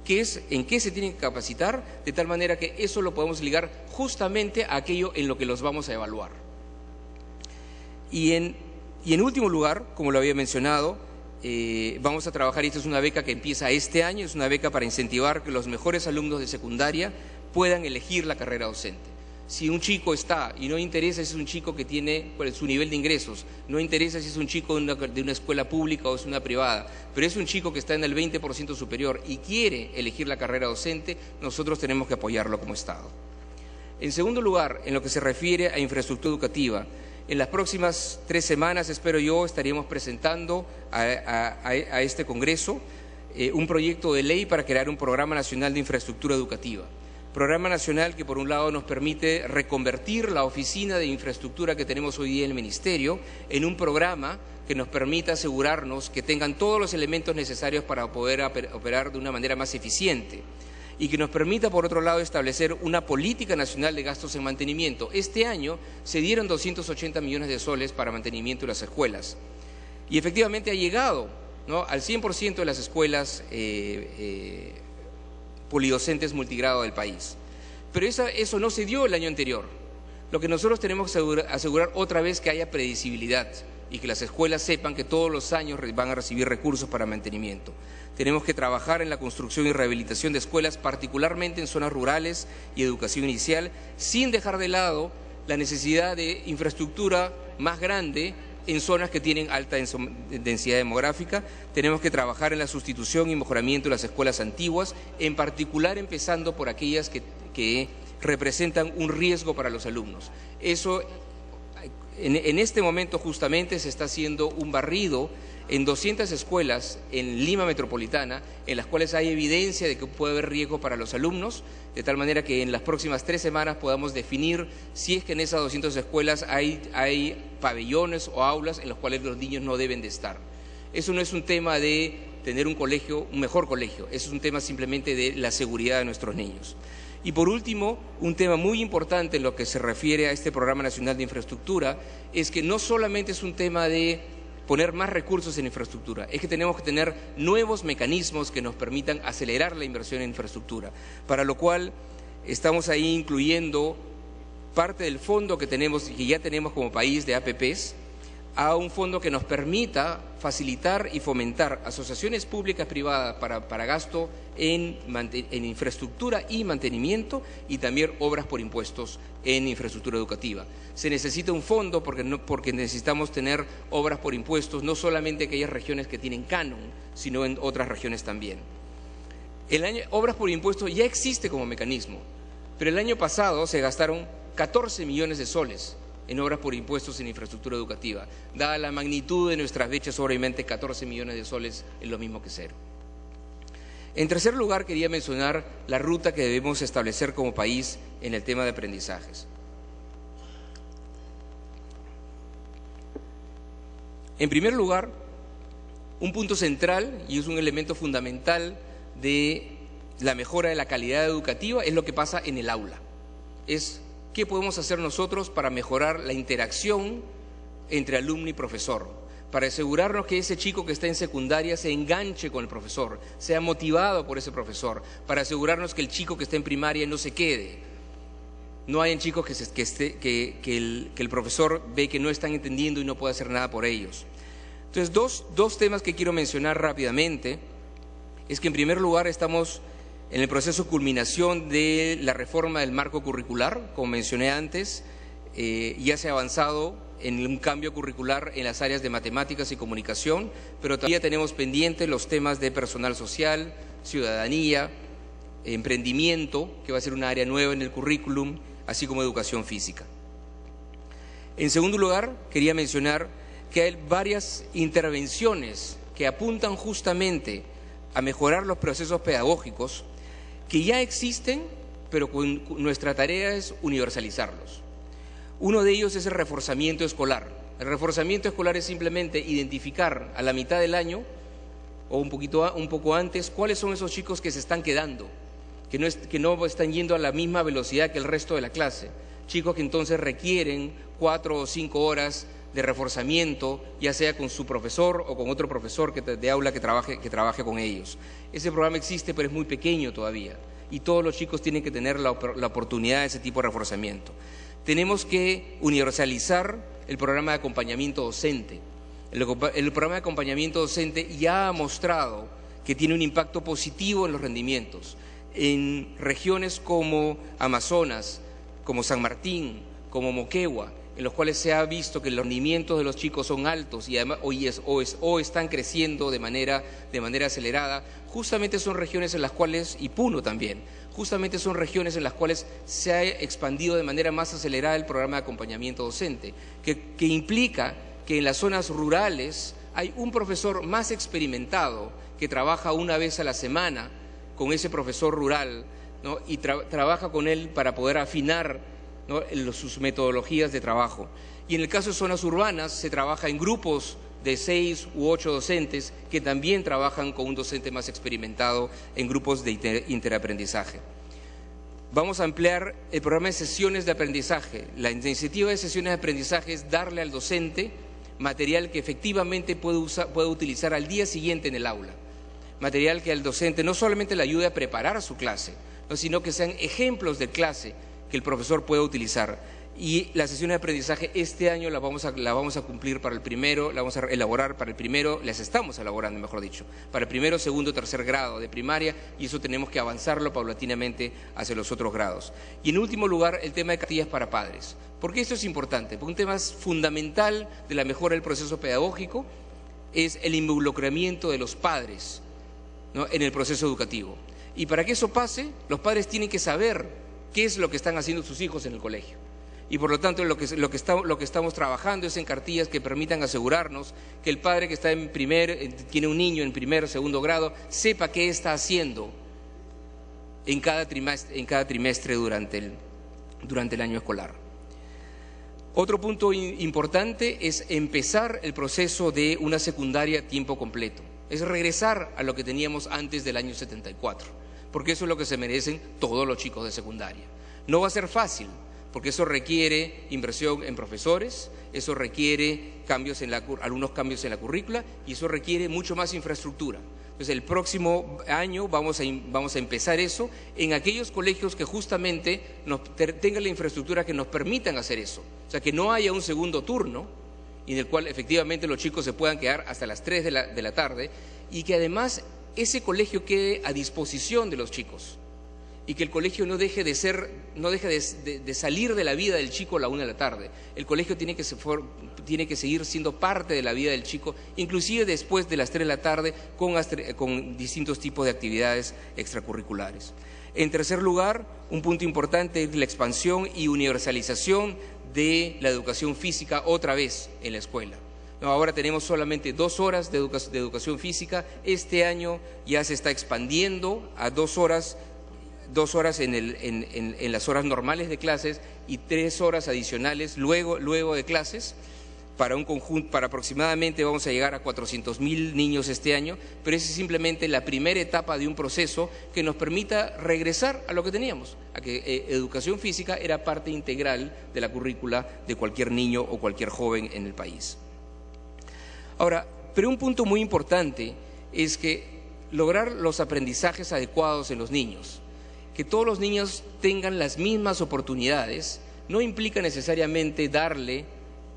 A: en qué se tienen que capacitar, de tal manera que eso lo podemos ligar justamente a aquello en lo que los vamos a evaluar. Y en último lugar, como lo había mencionado, vamos a trabajar, y esta es una beca que empieza este año, es una beca para incentivar que los mejores alumnos de secundaria puedan elegir la carrera docente. Si un chico está, y no interesa si es un chico que tiene su nivel de ingresos, no interesa si es un chico de una escuela pública o es una privada, pero es un chico que está en el 20% superior y quiere elegir la carrera docente, nosotros tenemos que apoyarlo como Estado. En segundo lugar, en lo que se refiere a infraestructura educativa, en las próximas 3 semanas, espero yo, estaríamos presentando a este Congreso un proyecto de ley para crear un programa nacional de infraestructura educativa. Programa nacional que por un lado nos permite reconvertir la oficina de infraestructura que tenemos hoy día en el Ministerio en un programa que nos permita asegurarnos que tengan todos los elementos necesarios para poder operar de una manera más eficiente, y que nos permita, por otro lado, establecer una política nacional de gastos en mantenimiento. Este año se dieron 280 millones de soles para mantenimiento de las escuelas, y efectivamente ha llegado, ¿no?, al 100% de las escuelas polidocentes multigrado del país. Pero eso no se dio el año anterior. Lo que nosotros tenemos que asegurar otra vez que haya predecibilidad y que las escuelas sepan que todos los años van a recibir recursos para mantenimiento. Tenemos que trabajar en la construcción y rehabilitación de escuelas, particularmente en zonas rurales y educación inicial, sin dejar de lado la necesidad de infraestructura más grande en zonas que tienen alta densidad demográfica. Tenemos que trabajar en la sustitución y mejoramiento de las escuelas antiguas, en particular empezando por aquellas que representan un riesgo para los alumnos. Eso, en este momento justamente se está haciendo un barrido en 200 escuelas en Lima Metropolitana, en las cuales hay evidencia de que puede haber riesgo para los alumnos, de tal manera que en las próximas 3 semanas podamos definir si es que en esas 200 escuelas hay pabellones o aulas en los cuales los niños no deben de estar. Eso no es un tema de tener un mejor colegio, eso es un tema simplemente de la seguridad de nuestros niños. Y por último, un tema muy importante en lo que se refiere a este Programa Nacional de Infraestructura es que no solamente es un tema de poner más recursos en infraestructura, es que tenemos que tener nuevos mecanismos que nos permitan acelerar la inversión en infraestructura, para lo cual estamos ahí incluyendo parte del fondo que ya tenemos como país de APPs, a un fondo que nos permita facilitar y fomentar asociaciones públicas privadas para gasto en infraestructura y mantenimiento, y también obras por impuestos en infraestructura educativa. Se necesita un fondo porque necesitamos tener obras por impuestos, no solamente en aquellas regiones que tienen canon, sino en otras regiones también. Obras por impuestos ya existe como mecanismo, pero el año pasado se gastaron 14 millones de soles en obras por impuestos en infraestructura educativa. Dada la magnitud de nuestras brechas, obviamente 14 millones de soles es lo mismo que cero. En tercer lugar, quería mencionar la ruta que debemos establecer como país en el tema de aprendizajes. En primer lugar, un punto central y es un elemento fundamental de la mejora de la calidad educativa es lo que pasa en el aula. Es ¿qué podemos hacer nosotros para mejorar la interacción entre alumno y profesor? Para asegurarnos que ese chico que está en secundaria se enganche con el profesor, sea motivado por ese profesor, para asegurarnos que el chico que está en primaria no se quede. No hayan chicos que el profesor ve que no están entendiendo y no puede hacer nada por ellos. Entonces, dos temas que quiero mencionar rápidamente es que en primer lugar estamos en el proceso de culminación de la reforma del marco curricular, como mencioné antes, ya se ha avanzado en un cambio curricular en las áreas de matemáticas y comunicación, pero todavía tenemos pendientes los temas de personal social, ciudadanía, emprendimiento, que va a ser una área nueva en el currículum, así como educación física. En segundo lugar, quería mencionar que hay varias intervenciones que apuntan justamente a mejorar los procesos pedagógicos que ya existen, pero nuestra tarea es universalizarlos. Uno de ellos es el reforzamiento escolar. El reforzamiento escolar es simplemente identificar a la mitad del año o un poco antes cuáles son esos chicos que se están quedando, que no están yendo a la misma velocidad que el resto de la clase. Chicos que entonces requieren 4 o 5 horas de reforzamiento, ya sea con su profesor o con otro profesor de aula que trabaje con ellos. Ese programa existe, pero es muy pequeño todavía, y todos los chicos tienen que tener la oportunidad de ese tipo de reforzamiento. Tenemos que universalizar el programa de acompañamiento docente. El programa de acompañamiento docente ya ha mostrado que tiene un impacto positivo en los rendimientos. En regiones como Amazonas, como San Martín, como Moquegua, en los cuales se ha visto que los rendimientos de los chicos son altos y además o están creciendo de manera acelerada, justamente son regiones en las cuales, y Puno también, justamente son regiones en las cuales se ha expandido de manera más acelerada el programa de acompañamiento docente, que implica que en las zonas rurales hay un profesor más experimentado que trabaja una vez a la semana con ese profesor rural, ¿no? Y trabaja con él para poder afinar, ¿no?, sus metodologías de trabajo. Y en el caso de zonas urbanas se trabaja en grupos de 6 u 8 docentes que también trabajan con un docente más experimentado en grupos de interaprendizaje. Vamos a ampliar el programa de sesiones de aprendizaje. La iniciativa de sesiones de aprendizaje es darle al docente material que efectivamente puede utilizar al día siguiente en el aula. Material que al docente no solamente le ayude a preparar su clase, ¿no?, sino que sean ejemplos de clase que el profesor pueda utilizar. Y las sesiones de aprendizaje este año las vamos a cumplir para el primero, las vamos a elaborar para el primero, las estamos elaborando, mejor dicho, para el primero, segundo, tercer grado de primaria, y eso tenemos que avanzarlo paulatinamente hacia los otros grados. Y en último lugar, el tema de cartillas para padres. ¿Por qué esto es importante? Porque un tema fundamental de la mejora del proceso pedagógico es el involucramiento de los padres, ¿no?, en el proceso educativo. Y para que eso pase, los padres tienen que saber qué es lo que están haciendo sus hijos en el colegio. Y por lo tanto lo que estamos trabajando es en cartillas que permitan asegurarnos que el padre que está tiene un niño en primer o segundo grado, sepa qué está haciendo en cada trimestre durante el año escolar. Otro punto importante es empezar el proceso de una secundaria a tiempo completo. Es regresar a lo que teníamos antes del año 74. porque eso es lo que se merecen todos los chicos de secundaria. No va a ser fácil, porque eso requiere inversión en profesores, eso requiere algunos cambios en la currícula y eso requiere mucho más infraestructura. Entonces, el próximo año vamos a empezar eso en aquellos colegios que justamente tengan la infraestructura que nos permitan hacer eso. O sea, que no haya un segundo turno en el cual efectivamente los chicos se puedan quedar hasta las 3 de la tarde y que además ese colegio quede a disposición de los chicos y que el colegio no deje de salir de la vida del chico a la 1 de la tarde. El colegio tiene que seguir siendo parte de la vida del chico, inclusive después de las 3 de la tarde, con distintos tipos de actividades extracurriculares. En tercer lugar, un punto importante es la expansión y universalización de la educación física otra vez en la escuela. No, ahora tenemos solamente 2 horas de educación física. Este año ya se está expandiendo a 2 horas en las horas normales de clases y 3 horas adicionales luego de clases. Para aproximadamente vamos a llegar a 400.000 niños este año, pero esa es simplemente la primera etapa de un proceso que nos permita regresar a lo que teníamos, a que educación física era parte integral de la currícula de cualquier niño o cualquier joven en el país. Ahora, pero un punto muy importante es que lograr los aprendizajes adecuados en los niños, que todos los niños tengan las mismas oportunidades, no implica necesariamente darle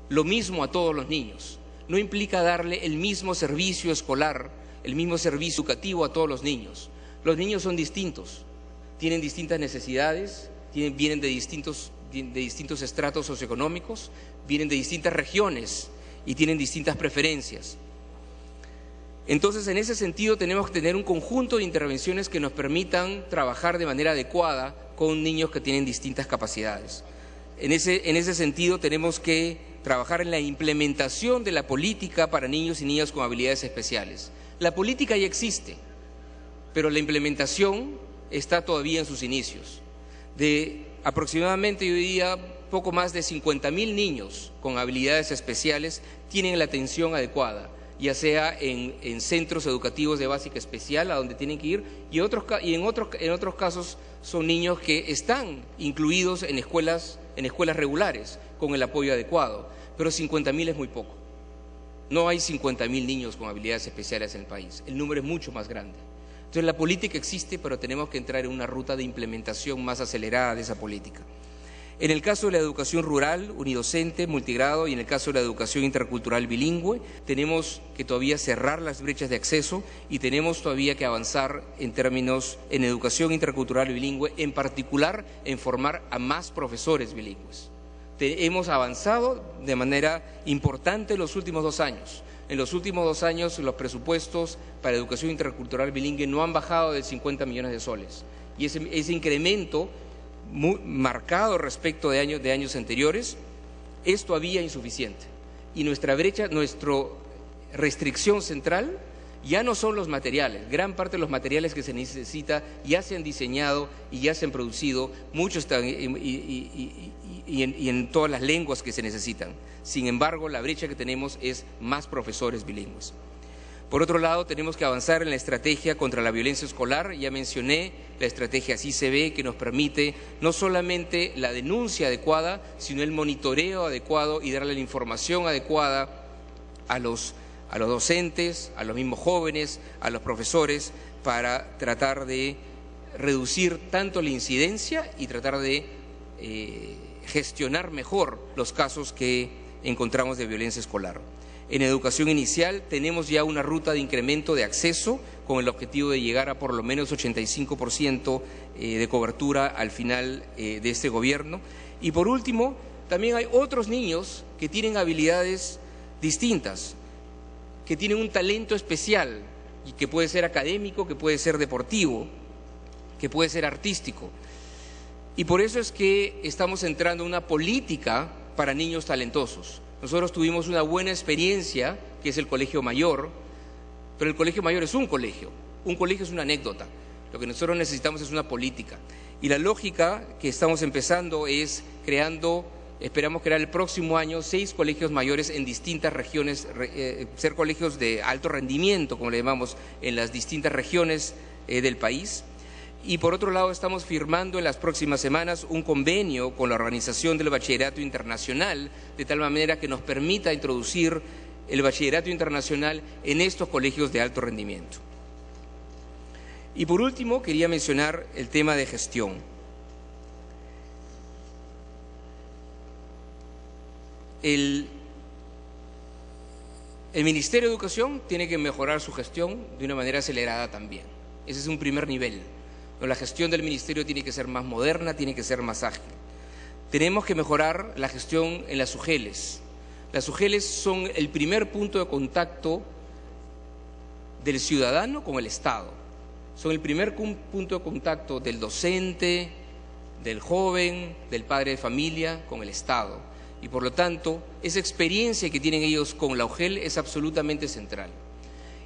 A: lo mismo a todos los niños, no implica darle el mismo servicio escolar, el mismo servicio educativo a todos los niños. Los niños son distintos, tienen distintas necesidades, vienen de distintos estratos socioeconómicos, vienen de distintas regiones y tienen distintas preferencias. Entonces, en ese sentido, tenemos que tener un conjunto de intervenciones que nos permitan trabajar de manera adecuada con niños que tienen distintas capacidades. En ese sentido, tenemos que trabajar en la implementación de la política para niños y niñas con habilidades especiales. La política ya existe, pero la implementación está todavía en sus inicios. De aproximadamente, yo diría, poco más de 50.000 niños con habilidades especiales tienen la atención adecuada, ya sea en centros educativos de básica especial, a donde tienen que ir, y en otros casos son niños que están incluidos en escuelas regulares, con el apoyo adecuado, pero 50.000 es muy poco. No hay 50.000 niños con habilidades especiales en el país, el número es mucho más grande. Entonces la política existe, pero tenemos que entrar en una ruta de implementación más acelerada de esa política. En el caso de la educación rural, unidocente, multigrado, y en el caso de la educación intercultural bilingüe, tenemos que todavía cerrar las brechas de acceso y tenemos todavía que avanzar en educación intercultural bilingüe, en particular en formar a más profesores bilingües. Hemos avanzado de manera importante en los últimos 2 años. En los últimos 2 años los presupuestos para educación intercultural bilingüe no han bajado de 50 millones de soles. Y ese incremento muy marcado respecto de años anteriores es todavía insuficiente. Y nuestra restricción central ya no son los materiales. Gran parte de los materiales que se necesita ya se han diseñado y ya se han producido, muchos están y en todas las lenguas que se necesitan. Sin embargo, la brecha que tenemos es más profesores bilingües. Por otro lado, tenemos que avanzar en la estrategia contra la violencia escolar. Ya mencioné la estrategia Así se ve, que nos permite no solamente la denuncia adecuada, sino el monitoreo adecuado y darle la información adecuada a los docentes, a los mismos jóvenes, a los profesores, para tratar de reducir tanto la incidencia y tratar de gestionar mejor los casos que encontramos de violencia escolar. En educación inicial tenemos ya una ruta de incremento de acceso con el objetivo de llegar a por lo menos 85% de cobertura al final de este gobierno. Y por último, también hay otros niños que tienen habilidades distintas, que tienen un talento especial, y que puede ser académico, que puede ser deportivo, que puede ser artístico. Y por eso es que estamos entrando en una política para niños talentosos. Nosotros tuvimos una buena experiencia, que es el Colegio Mayor, pero el Colegio Mayor es un colegio es una anécdota. Lo que nosotros necesitamos es una política. Y la lógica que estamos empezando es esperamos crear el próximo año 6 colegios mayores en distintas regiones, ser colegios de alto rendimiento, como le llamamos, en las distintas regiones del país. Y por otro lado, estamos firmando en las próximas semanas un convenio con la Organización del Bachillerato Internacional, de tal manera que nos permita introducir el bachillerato internacional en estos colegios de alto rendimiento. Y por último, quería mencionar el tema de gestión. El Ministerio de Educación tiene que mejorar su gestión de una manera acelerada también. Ese es un primer nivel. La gestión del Ministerio tiene que ser más moderna, tiene que ser más ágil. Tenemos que mejorar la gestión en las UGELes. Las UGELes son el primer punto de contacto del ciudadano con el Estado. Son el primer punto de contacto del docente, del joven, del padre de familia con el Estado. Y por lo tanto, esa experiencia que tienen ellos con la UGEL es absolutamente central.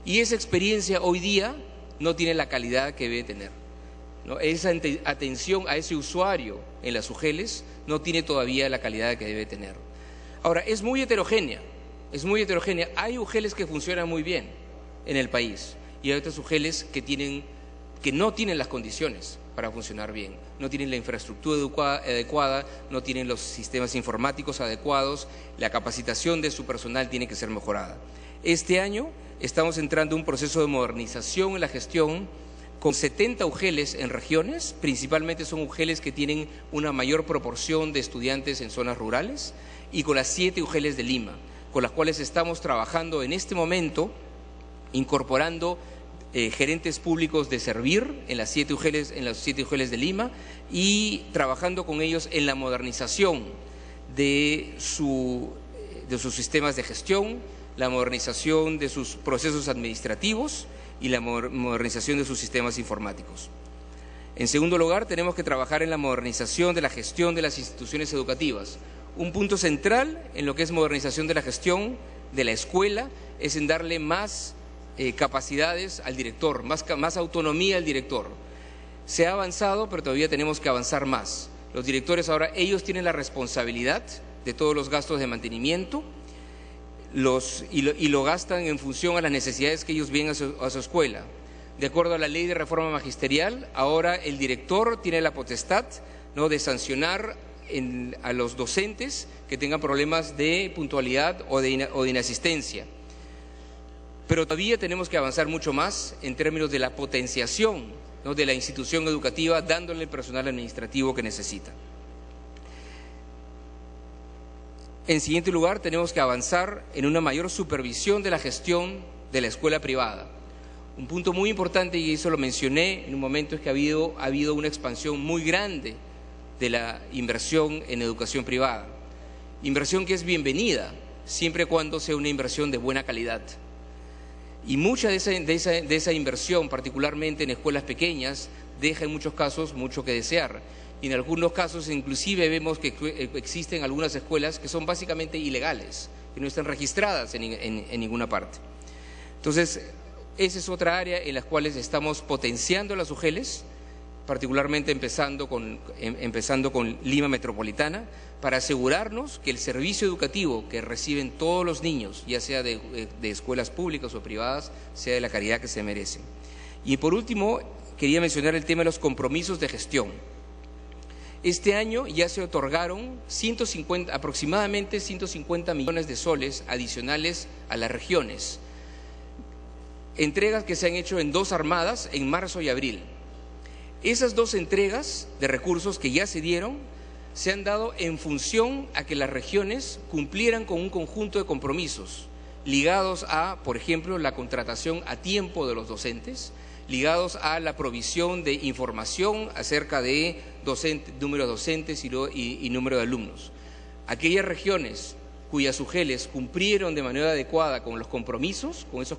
A: Y esa experiencia hoy día no tiene la calidad que debe tener, ¿no? Esa atención a ese usuario en las UGELes no tiene todavía la calidad que debe tener. Ahora, es muy heterogénea. Hay UGELes que funcionan muy bien en el país y hay otras UGELes que no tienen las condiciones para funcionar bien, no tienen la infraestructura adecuada, no tienen los sistemas informáticos adecuados, la capacitación de su personal tiene que ser mejorada. Este año estamos entrando en un proceso de modernización en la gestión con 70 UGELes en regiones, principalmente son UGELes que tienen una mayor proporción de estudiantes en zonas rurales, y con las 7 UGELes de Lima, con las cuales estamos trabajando en este momento, incorporando gerentes públicos de servir en las 7 UGELes de Lima y trabajando con ellos en la modernización de sus sistemas de gestión, la modernización de sus procesos administrativos y la modernización de sus sistemas informáticos. En segundo lugar, tenemos que trabajar en la modernización de la gestión de las instituciones educativas. Un punto central en lo que es modernización de la gestión de la escuela es en darle más capacidades al director, más autonomía al director. Se ha avanzado, pero todavía tenemos que avanzar más. Los directores ahora, ellos tienen la responsabilidad de todos los gastos de mantenimiento y lo gastan en función a las necesidades que ellos ven a su escuela. De acuerdo a la ley de reforma magisterial, ahora el director tiene la potestad, ¿no?, de sancionar a los docentes que tengan problemas de puntualidad o de inasistencia. Pero todavía tenemos que avanzar mucho más en términos de la potenciación, ¿no?, de la institución educativa, dándole el personal administrativo que necesita. En siguiente lugar, tenemos que avanzar en una mayor supervisión de la gestión de la escuela privada. Un punto muy importante, y eso lo mencioné en un momento, es que ha habido una expansión muy grande de la inversión en educación privada. Inversión que es bienvenida, siempre y cuando sea una inversión de buena calidad. Y mucha de esa inversión, particularmente en escuelas pequeñas, deja en muchos casos mucho que desear. Y en algunos casos inclusive vemos que existen algunas escuelas que son básicamente ilegales, que no están registradas en ninguna parte. Entonces, esa es otra área en la cual estamos potenciando las UGELes, particularmente empezando con Lima Metropolitana, para asegurarnos que el servicio educativo que reciben todos los niños, ya sea de escuelas públicas o privadas, sea de la calidad que se merecen. Y por último, quería mencionar el tema de los compromisos de gestión. Este año ya se otorgaron aproximadamente 150 millones de soles adicionales a las regiones, entregas que se han hecho en 2 armadas en marzo y abril. Esas 2 entregas de recursos que ya se dieron se han dado en función a que las regiones cumplieran con un conjunto de compromisos ligados a, por ejemplo, la contratación a tiempo de los docentes, ligados a la provisión de información acerca de número de docentes y número de alumnos. Aquellas regiones cuyas UGELes cumplieron de manera adecuada con los compromisos, con esos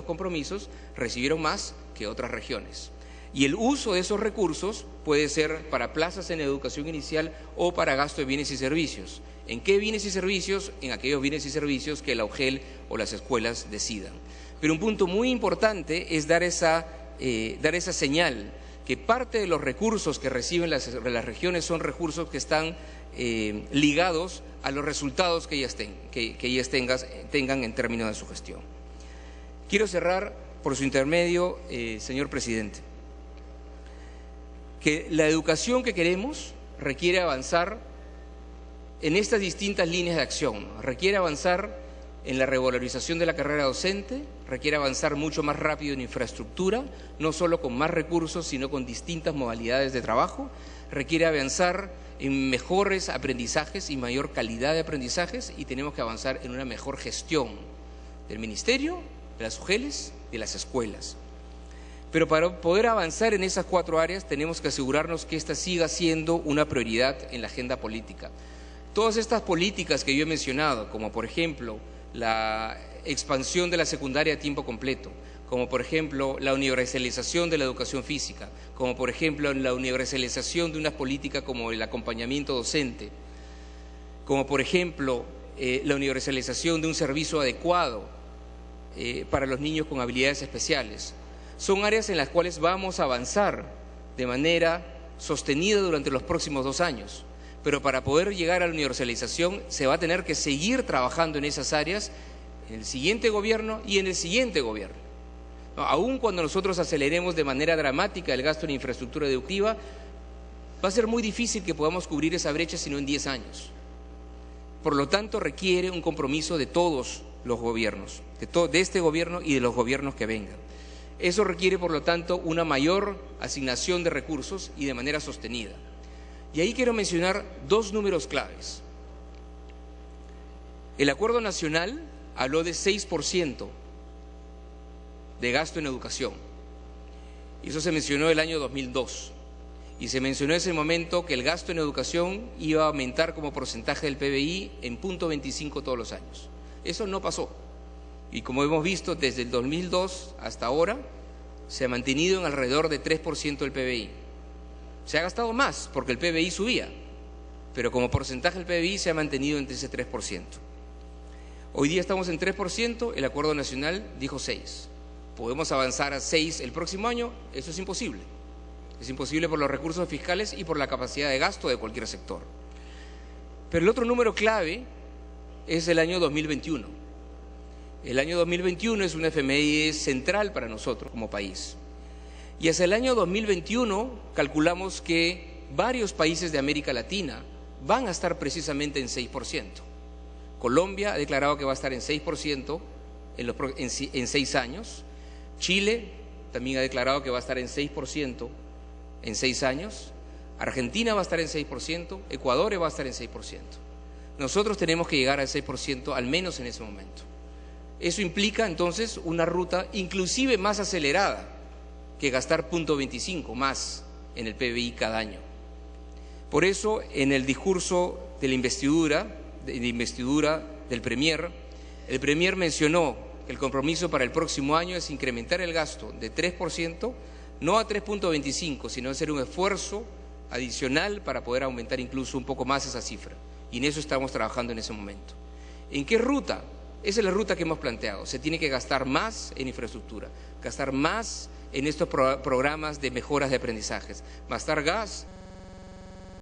A: compromisos, recibieron más que otras regiones. Y el uso de esos recursos puede ser para plazas en educación inicial o para gasto de bienes y servicios. ¿En qué bienes y servicios? En aquellos bienes y servicios que la UGEL o las escuelas decidan. Pero un punto muy importante es dar esa señal, que parte de los recursos que reciben las regiones son recursos que están ligados a los resultados que ellas tengan en términos de su gestión. Quiero cerrar por su intermedio, señor presidente. que la educación que queremos requiere avanzar en estas distintas líneas de acción, requiere avanzar en la revalorización de la carrera docente, requiere avanzar mucho más rápido en infraestructura, no solo con más recursos, sino con distintas modalidades de trabajo, requiere avanzar en mejores aprendizajes y mayor calidad de aprendizajes, y tenemos que avanzar en una mejor gestión del Ministerio, de las UGELes, de las escuelas. Pero para poder avanzar en esas 4 áreas tenemos que asegurarnos que esta siga siendo una prioridad en la agenda política. Todas estas políticas que yo he mencionado, como por ejemplo la expansión de la secundaria a tiempo completo, como por ejemplo la universalización de la educación física, como por ejemplo la universalización de una política como el acompañamiento docente, como por ejemplo la universalización de un servicio adecuado para los niños con habilidades especiales. Son áreas en las cuales vamos a avanzar de manera sostenida durante los próximos 2 años. Pero para poder llegar a la universalización se va a tener que seguir trabajando en esas áreas en el siguiente gobierno y en el siguiente gobierno. No, aun cuando nosotros aceleremos de manera dramática el gasto en infraestructura educativa, va a ser muy difícil que podamos cubrir esa brecha sino en 10 años. Por lo tanto, requiere un compromiso de todos los gobiernos, de este gobierno y de los gobiernos que vengan. Eso requiere, por lo tanto, una mayor asignación de recursos y de manera sostenida. Y ahí quiero mencionar 2 números claves. El Acuerdo Nacional habló de 6% de gasto en educación. Y eso se mencionó el año 2002. Y se mencionó en ese momento que el gasto en educación iba a aumentar como porcentaje del PBI en 0.25 todos los años. Eso no pasó. Y como hemos visto, desde el 2002 hasta ahora, se ha mantenido en alrededor de 3% del PBI. Se ha gastado más porque el PBI subía, pero como porcentaje del PBI se ha mantenido entre ese 3%. Hoy día estamos en 3%, el Acuerdo Nacional dijo 6%. ¿Podemos avanzar a 6% el próximo año? Eso es imposible. Es imposible por los recursos fiscales y por la capacidad de gasto de cualquier sector. Pero el otro número clave es el año 2021. El año 2021 es una efeméride central para nosotros como país. Y hacia el año 2021 calculamos que varios países de América Latina van a estar precisamente en 6%. Colombia ha declarado que va a estar en 6% en 6 años. Chile también ha declarado que va a estar en 6% en 6 años. Argentina va a estar en 6%. Ecuador va a estar en 6%. Nosotros tenemos que llegar al 6% al menos en ese momento. Eso implica entonces una ruta inclusive más acelerada que gastar 0.25 más en el PBI cada año. Por eso, en el discurso de la investidura del Premier, el Premier mencionó que el compromiso para el próximo año es incrementar el gasto de 3%, no a 3.25, sino hacer un esfuerzo adicional para poder aumentar incluso un poco más esa cifra. Y en eso estamos trabajando en ese momento. ¿En qué ruta? Esa es la ruta que hemos planteado. Se tiene que gastar más en infraestructura, gastar más en estos programas de mejoras de aprendizajes, gastar